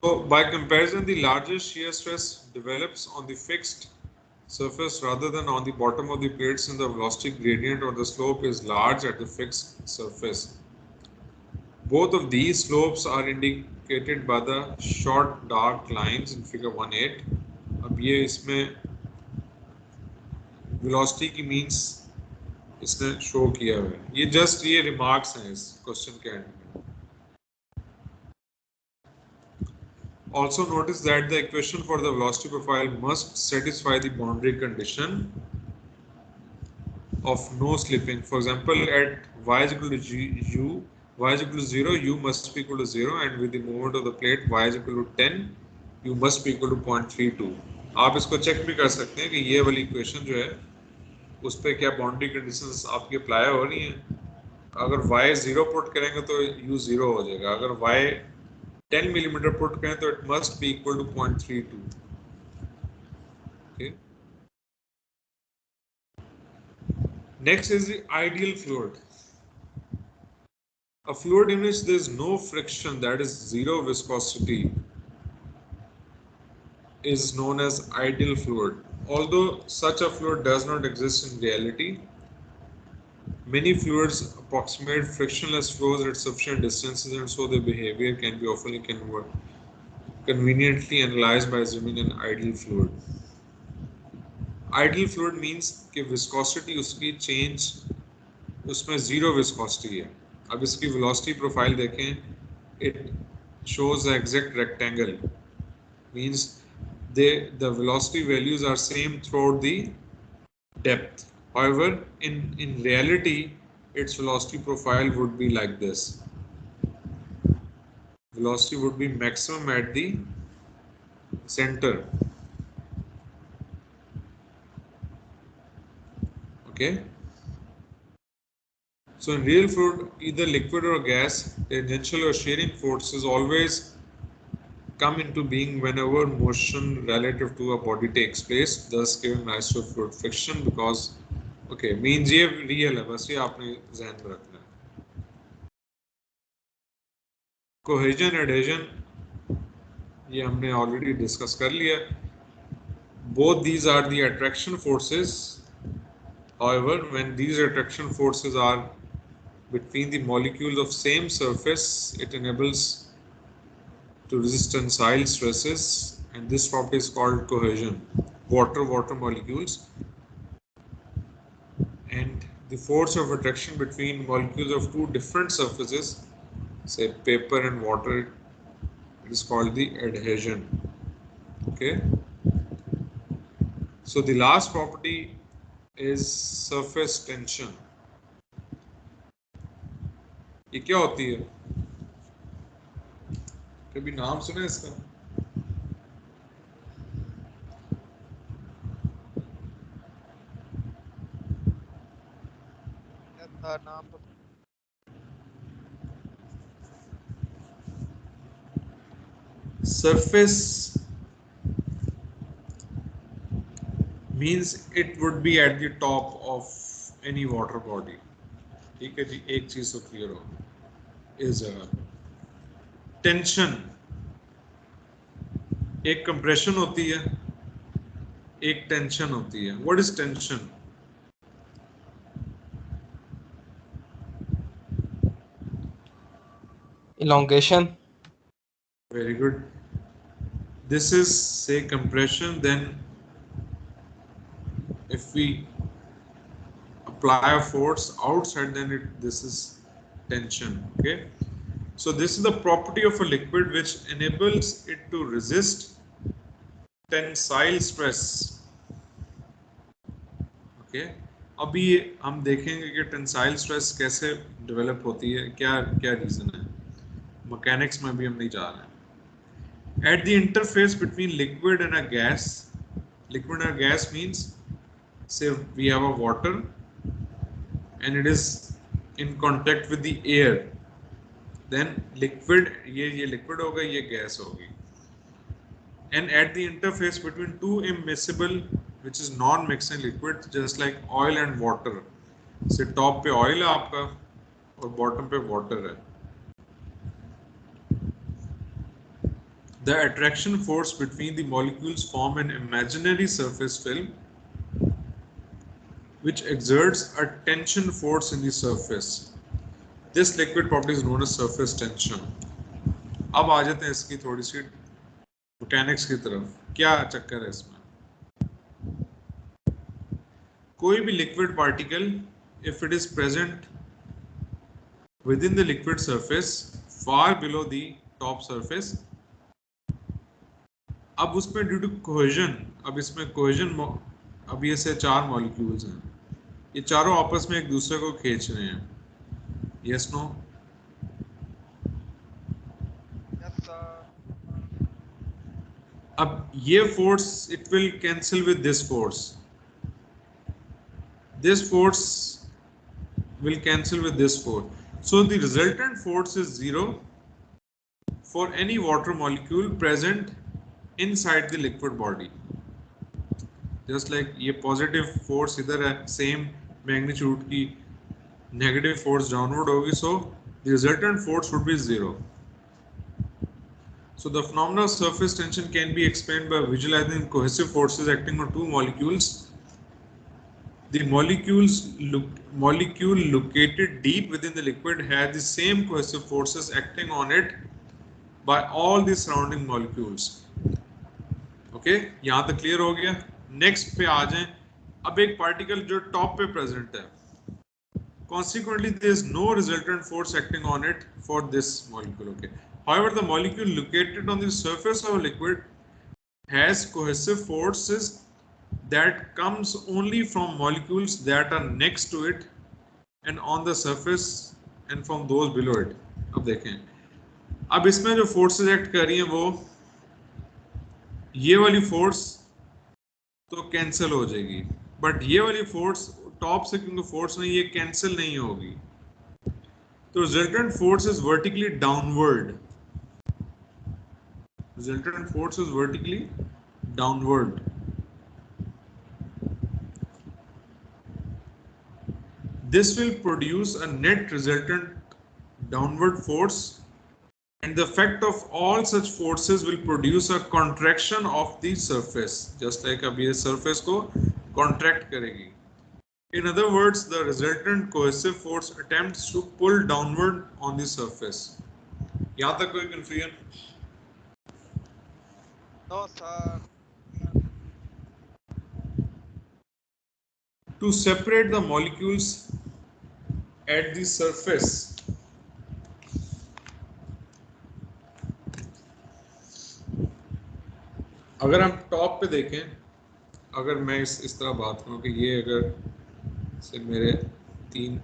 So by comparison, the largest shear stress develops on the fixed surface rather than on the bottom of the plate, since the velocity gradient or the slope is large at the fixed surface. Both of these slopes are indicated by the short dark lines in figure 1.8। अब ये इसमें velocity की means इसने show किया हुआ है, ये just ये रिमार्क्स हैं इस क्वेश्चन के एंड में। Also notice that the equation for the velocity profile must satisfy the boundary condition of no slipping. For example, at y is equal to y is equal to 0, u must be equal to 0, and with the movement of the plate y is equal to 10, u must be equal to 0.32. आप इसको check भी कर सकते हैं कि ये वाली equation जो है उस पर क्या बाउंड्री कंडीशंस आपकी अप्लाई हो रही हैं. अगर y 0 पुट करेंगे तो u 0 हो जाएगा. अगर y 10 मिलीमीटर पुट करें तो it must be equal to 0.32. Okay. Next is the ideal fluid. A fluid in which there is no friction, that is zero viscosity, is known as ideal fluid. Although such a fluid does not exist in reality, many fluids approximate frictionless flows at sufficient distances, and so their behavior can be often conveniently analyzed by assuming an ideal fluid. Ideal fluid means कि viscosity उसकी change उसमें zero viscosity है. अब इसकी velocity profile देखें, it shows the exact rectangle, means the velocity values are same throughout the depth. However, in reality, its velocity profile would be like this. Velocity would be maximum at the center. Okay. So in real fluid, either liquid or gas, tangential or shearing forces always come into being whenever motion relative to a body takes place, thus giving rise to fluid friction. Because okay, means ये real है, बस ये आपने ध्यान में रखना है. Cohesion, adhesion, ये हमने already discuss कर लिया. Both these are the attraction forces. However, when these attraction forces are between the molecules of same surface, it enables to resist tensile stresses, and this property is called cohesion. Water molecules, and the force of attraction between molecules of two different surfaces, say paper and water, it is called the adhesion. Okay. So the last property is surface tension. ये क्या होती है? कभी नाम सुना है इसका? नाम Surface means it would be at the top of any water body. ठीक है जी, एक चीज तो क्लियर हो इस जगह. टेंशन, एक कंप्रेशन होती है, एक टेंशन होती है. What is tension? elongation. Very good. This is say compression. Then if we apply a force outside, then this is tension. Okay. So this is the property of a liquid which enables it to resist tensile stress. Okay. अभी हम देखेंगे कि tensile stress कैसे develop होती है, क्या reason है. Mechanics में भी हम नहीं जा रहे हैं. At the interface between liquid and a gas, liquid and a gas means say we have a water and it is in contact with the air. Then liquid, ये liquid होगा, ये gas होगी. And at the interface between two immiscible, which is non-mixing liquid, just like oil and water. से top पे oil है आपका और bottom पे water है. The attraction force between the molecules form an imaginary surface film which exerts a tension force in the surface. This liquid property is known as surface tension. अब आ जाते हैं इसकी थोड़ी सी मैकेनिक्स की तरफ. क्या चक्कर है इसमें? कोई भी liquid particle, if it is present within the liquid surface far below the top surface, अब उसमें ड्यू टू कोहेजन, अब इसमें कोहेजन, अब ये से 4 मॉलिक्यूल्स हैं, ये चारों आपस में एक दूसरे को खींच रहे हैं, यस नो? Yes sir. अब ये force it will cancel with this force, this force will cancel with this force, so the resultant force is 0 for any water molecule present inside the liquid body. Just like ये positive force इधर है same magnitude की, negative force downward होगी, so the resultant force would be 0. So the phenomena of surface tension can be explained by visualizing cohesive forces acting on two molecules. The molecule located deep within the liquid has the same cohesive forces acting on it by all the surrounding molecules. Okay, यहाँ तक clear हो गया? Next पे आ जाएं. अब एक particle जो top पे प्रेजेंट है, consequently there is no resultant force acting on it for this molecule. Okay, however the molecule located on the surface of a liquid has cohesive forces that comes only from molecules that are next to it and on the surface and from those below it. अब देखें, अब इसमें जो forces act कर रही हैं वो ये वाली फोर्स तो कैंसिल हो जाएगी, बट ये वाली फोर्स टॉप से क्योंकि फोर्स नहीं, ये कैंसिल नहीं होगी, तो resultant force is vertically downward. Resultant force is vertically downward. This will produce a net resultant downward force, and the effect of all such forces will produce a contraction of the surface, just like अब ये surface को contract करेगी. In other words, the resultant cohesive force attempts to pull downward on the surface. यहाँ तक कोई confusion? No sir. To separate the molecules at the surface, अगर हम top पे देखें, अगर मैं इस तरह बात करूं कि ये अगर से मेरे 3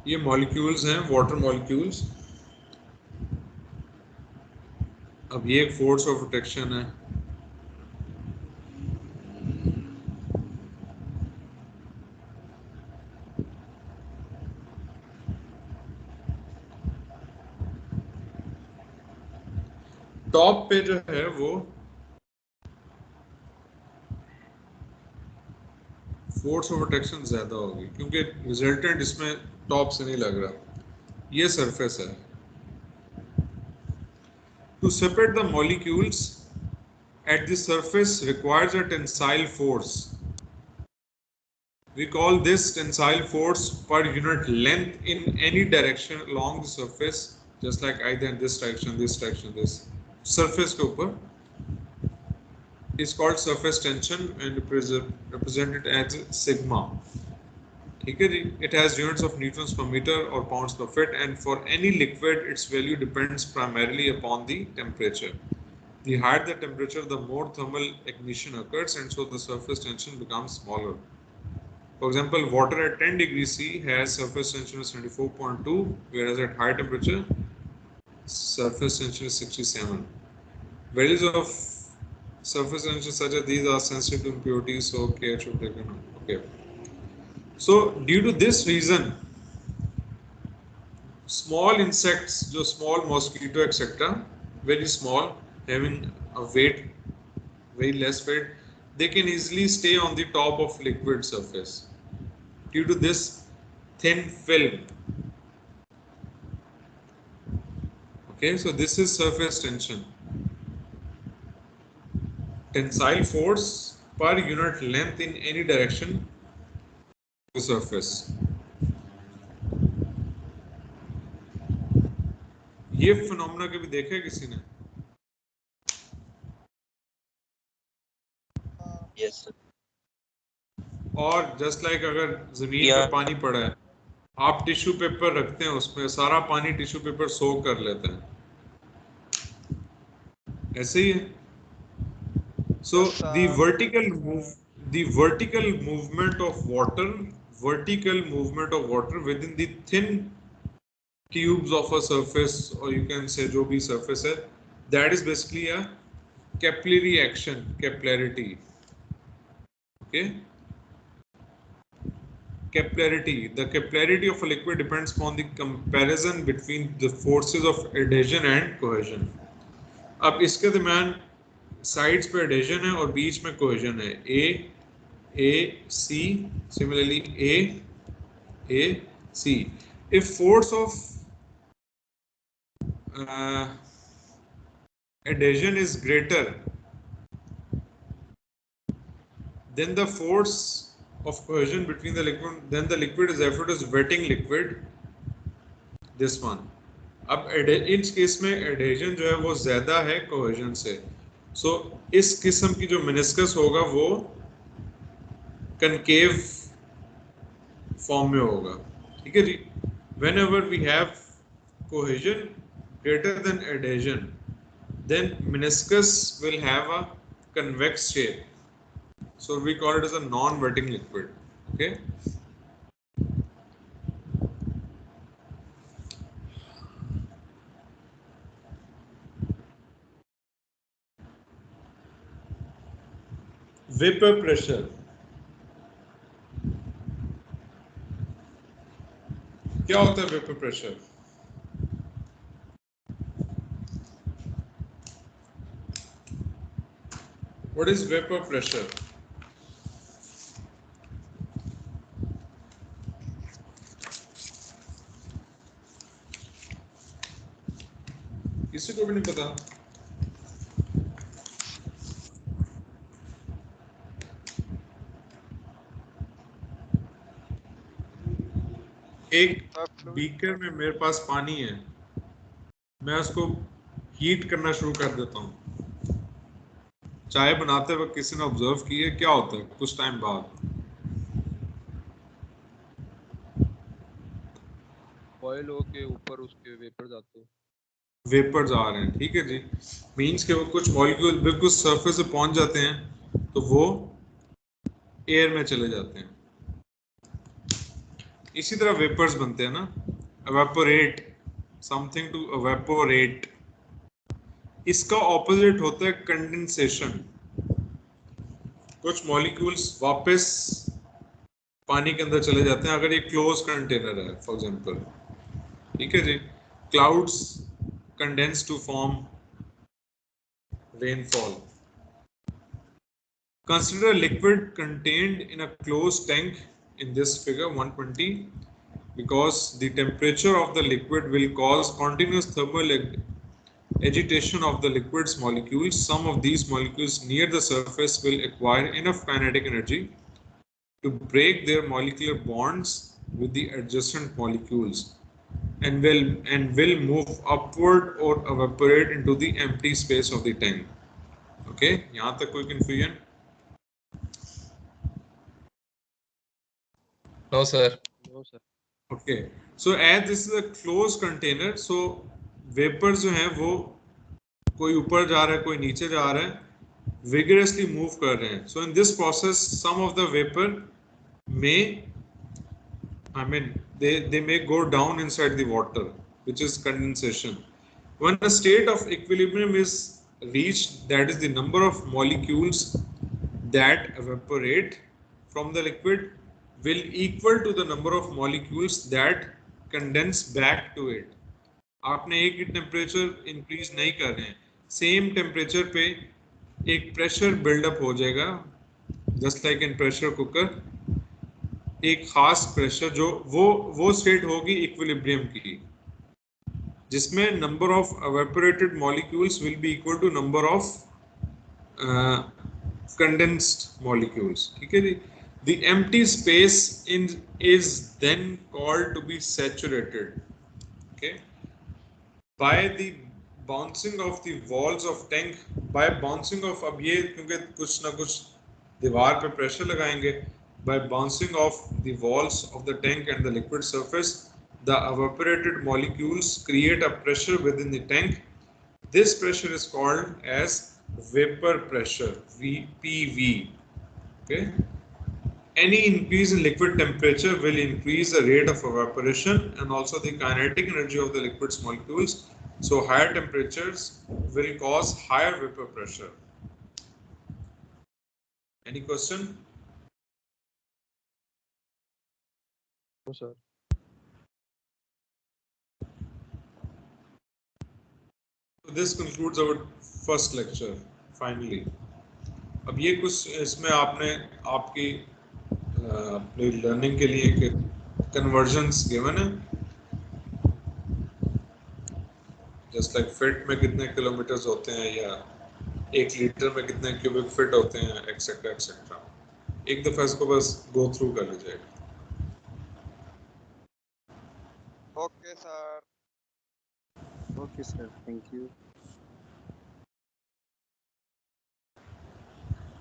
ये मॉलिक्यूल्स हैं, वाटर मॉलिक्यूल्स, अब ये एक फोर्स ऑफ अट्रैक्शन है, टॉप पे जो है वो फोर्स ऑफ अट्रैक्शन ज्यादा होगी क्योंकि रिजल्टेंट इसमें टॉप से नहीं लग रहा, ये सरफेस है. To separate the molecules at the surface requires a tensile force. We call this tensile force per unit length in any direction along the surface, just like either in this direction, this surface के ऊपर is called surface tension and represented as sigma. ठीक है जी? It has units of newtons per meter or pounds per foot, and for any liquid its value depends primarily upon the temperature. The higher the temperature, the more thermal ignition occurs, and so the surface tension becomes smaller. For example, water at 10 degrees C has surface tension of 74.2, whereas at high temperature, surface tension is 67. Values of surface tension such as these are sensitive to impurities, so care should be taken. Okay. So, due to this reason, small insects, जो small mosquito, etc., very small, having a weight, very less weight, they can easily stay on the top of liquid surface due to this thin film. Okay, so this is surface tension. Tensile force per unit length in any direction to surface. ये phenomena कभी देखा है किसी ने? Yes, sir. और just like अगर जमीन पे पानी पड़ा है, आप टिश्यू पेपर रखते हैं, उसमें सारा पानी टिश्यू पेपर सोक कर लेता है, ऐसे ही है. So Yes, the sir. vertical movement of water within the thin cubes of a surface, or you can say जो भी surface है, that is basically a capillary action, capillarity. Okay. Capillarity. The capillarity of a liquid depends upon the comparison between the forces of adhesion and cohesion. अब इसके दरम्यान sides पे adhesion है और बीच में कोहेजन है. A C, similarly A C. If force of adhesion is greater, then the force of cohesion between the liquid, then the liquid is referred as wetting liquid. This one. अब इस case में adhesion जो है वो ज्यादा है cohesion से. सो इस किस्म की जो मेनिस्कस होगा वो कनकेव फॉर्म में होगा. ठीक है जी. Whenever we have cohesion greater than adhesion, then meniscus will have a convex shape. So we call it as a non-wetting liquid. Okay. Vapor pressure. क्या होता है vapour pressure? What is vapor pressure? किसी को भी नहीं पता? एक beaker में मेरे पास पानी है, मैं उसको हीट करना शुरू कर देता हूँ. चाय बनाते वक्त किसी ने ऑब्जर्व की है क्या होता है कुछ टाइम बाद? बॉयल होके ऊपर उसके वेपर्स आते हैं. वेपर्स आ रहे हैं. ठीक है जी. मींस के वो कुछ मॉलिक्यूल बिल्कुल सरफेस से पहुंच जाते हैं तो वो एयर में चले जाते हैं. इसी तरह वेपर्स बनते हैं ना. evaporate, something to evaporate. इसका ऑपोजिट होता है कंडेंसेशन. कुछ मॉलिक्यूल्स वापस पानी के अंदर चले जाते हैं अगर ये क्लोज कंटेनर है, फॉर एग्जांपल. ठीक है जी. Clouds condense to form rainfall. Consider a liquid contained in a closed tank in this figure 120, because the temperature of the liquid will cause continuous thermal agitation of the liquid's molecules. Some of these molecules near the surface will acquire enough kinetic energy to break their molecular bonds with the adjacent molecules and will move upward or evaporate into the empty space of the tank. Okay, यहाँ तक कोई confusion? No sir. No sir. Okay, so as this is a closed container, so vapors जो हैं वो कोई ऊपर जा रहा है कोई नीचे जा रहा है, vigorously move कर रहे हैं. So in this process some of the vapor may, they may go down inside the water, which is condensation. When a state of equilibrium is reached, that is the number of molecules that evaporate from the liquid will equal to the number of molecules that condense back to it. आपने एक ही temperature increase नहीं कर रहे हैं, same temperature पे एक pressure buildup हो जाएगा, just like in pressure cooker. एक खास प्रेशर जो वो स्टेट होगी इक्विलिब्रियम की, जिसमें number of evaporated molecules will be equal to number of condensed molecules. ठीक है जी. The empty space is then called to be saturated. Okay. By the bouncing of the walls of tank, by bouncing of, अब ये क्योंकि कुछ ना कुछ दीवार पे प्रेशर लगाएंगे, by bouncing of the walls of the tank and the liquid surface, the evaporated molecules create a pressure within the tank This pressure is called as vapor pressure, PV. Okay. Any increase in liquid temperature will increase the rate of evaporation and also the kinetic energy of the liquid's molecules. So higher temperatures will cause higher vapor pressure. Any question? No, sir. So this concludes our first lecture. Finally, अब ये कुछ इसमें आपने आपकी अपनी learning के लिए convergence given है, जस्ट लाइक फिट में कितने किलोमीटर्स होते हैं या 1 लीटर में कितने क्यूबिक फिट होते हैं, एक्सेट्रा एक्सेट्रा. एक दफा इसको बस गो थ्रू कर लीजिएगा. Okay sir. Okay sir, thank you.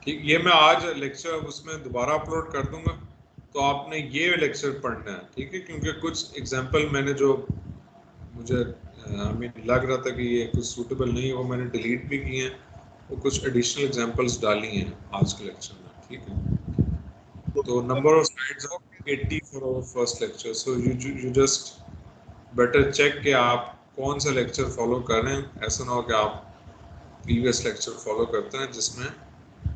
ठीक, ये मैं आज लेक्चर उसमें दोबारा अपलोड कर दूंगा, तो आपने ये लेक्चर पढ़ना है, ठीक है, क्योंकि कुछ एग्जांपल मैंने जो मुझे लग रहा था कि ये कुछ सूटेबल नहीं, वो मैंने डिलीट भी किए हैं, वो कुछ एडिशनल एग्जांपल्स डाली हैं आज के लेक्चर में. ठीक है, तो number of slides 80 for our first lecture. So you just better check कि आप कौन सा लेक्चर फॉलो कर रहे हैं. ऐसा ना हो कि आप प्रीवियस लेक्चर फॉलो करते हैं जिसमें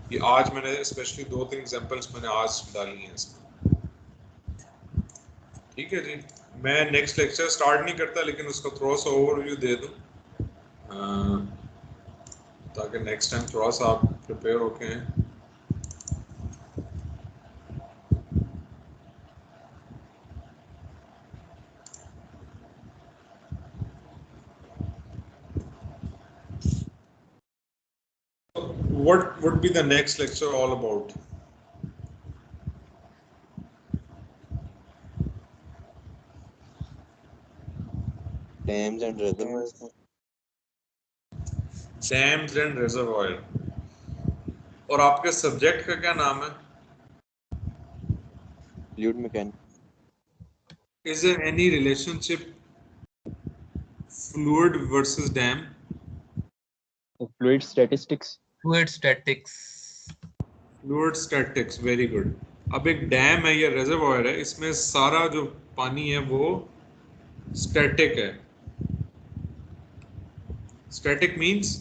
कि आज मैंने स्पेशली 2-3 एग्जांपल्स मैंने आज डाली हैं इसमें. ठीक है जी, मैं नेक्स्ट लेक्चर स्टार्ट नहीं करता, लेकिन उसका थोड़ा सा ओवरव्यू दे दूं ताकि नेक्स्ट टाइम थोड़ा सा आप प्रिपेयर होके हैं. What would be the next lecture all about? Dams and reservoirs. Dams and reservoir. और आपके सब्जेक्ट का क्या नाम है? Fluid mechanics. Is there any relationship fluid versus dam? Fluid statistics. Fluid statics. Fluid statics, very good. अब एक dam है या रेजर्वॉयर है, इसमें सारा जो पानी है वो स्टैटिक है. Static means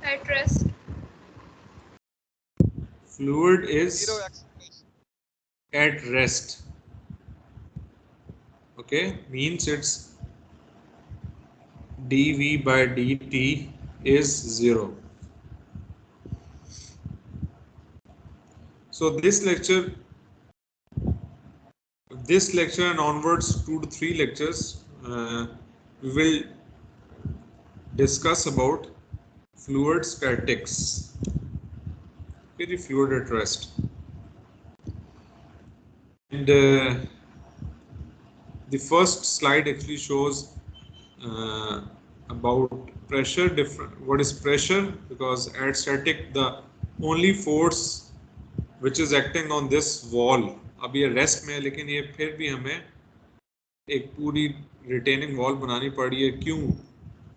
at rest. fluid is Zero acceleration. at rest. Okay, means its dV by dt is 0. So this lecture and onwards 2 to 3 lectures we will discuss about fluid statics. Okay, the fluid at rest. And the first slide actually shows about pressure. What is pressure? Because at static the only force which is acting on this wall, अब ये rest में है, लेकिन ये फिर भी हमें एक पूरी रिटेनिंग वॉल बनानी पड़ी है. क्यों?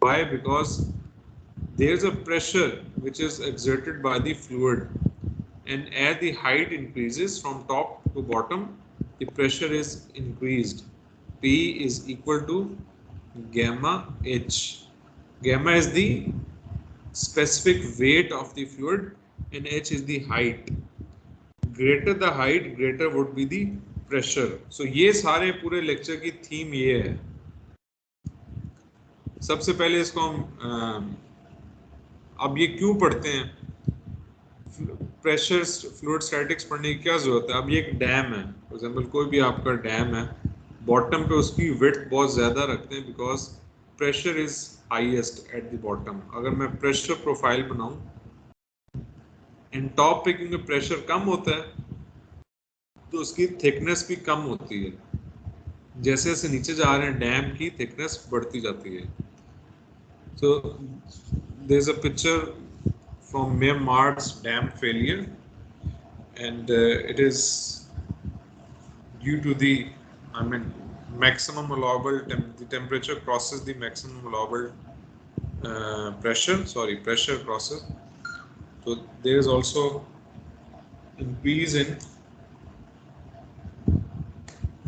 Why? Because there is a pressure which is exerted by the fluid, and as the height increases from top to bottom, the pressure is increased. P is equal to gamma H. Gamma is the specific weight of the fluid and H is the height. Greater the height, greater would be the pressure. So ये सारे पूरे lecture की theme ये है. सबसे पहले इसको हम अब ये क्यों पढ़ते हैं, प्रेशर फ्लूइड स्टैटिक्स पढ़ने की क्या जरूरत है. अब ये एक डैम है, फॉर एग्जांपल कोई भी आपका डैम है, बॉटम पे उसकी विड्थ बहुत ज़्यादा रखते हैं because pressure is highest at the bottom. अगर मैं प्रेशर प्रोफाइल बनाऊं एंड टॉप पे क्योंकि प्रेशर कम होता है तो उसकी थिकनेस भी कम होती है. जैसे जैसे नीचे जा रहे हैं डैम की थिकनेस बढ़ती जाती है. So there's a picture from Myanmar's dam failure, and it is due to the maximum allowable the temperature crosses the maximum allowable pressure crosses. So there is also increase in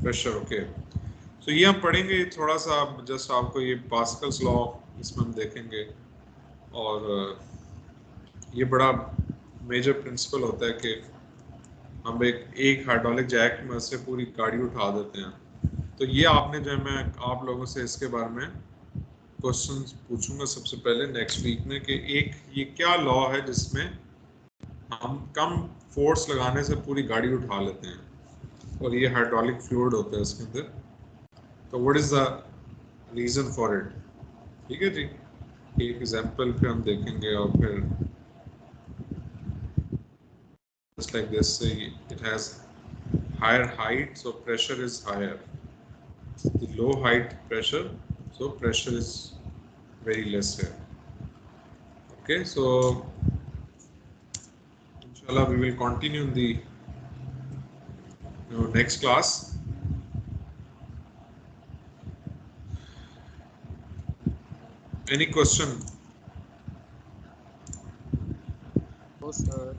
pressure. Okay. So ये हम पढ़ेंगे थोड़ा सा, just आपको ये Pascal's law इसमें हम देखेंगे, और ये बड़ा मेजर प्रिंसिपल होता है कि हम एक हाइड्रोलिक जैक में से पूरी गाड़ी उठा देते हैं। तो ये आपने जो है, मैं आप लोगों से इसके बारे में क्वेश्चंस पूछूंगा सबसे पहले नेक्स्ट वीक में, कि एक ये क्या लॉ है जिसमें हम कम फोर्स लगाने से पूरी गाड़ी उठा लेते हैं, और ये हाइड्रोलिक फ्लूइड होता है इसके अंदर। तो what is the reason for it? ठीक है जी, एक एग्जांपल पे हम देखेंगे, और फिर just like this, it has higher height, so pressure is higher. The low height pressure, so pressure is very less here. Okay, so inshallah we will continue in the next class. Any question? No, sir.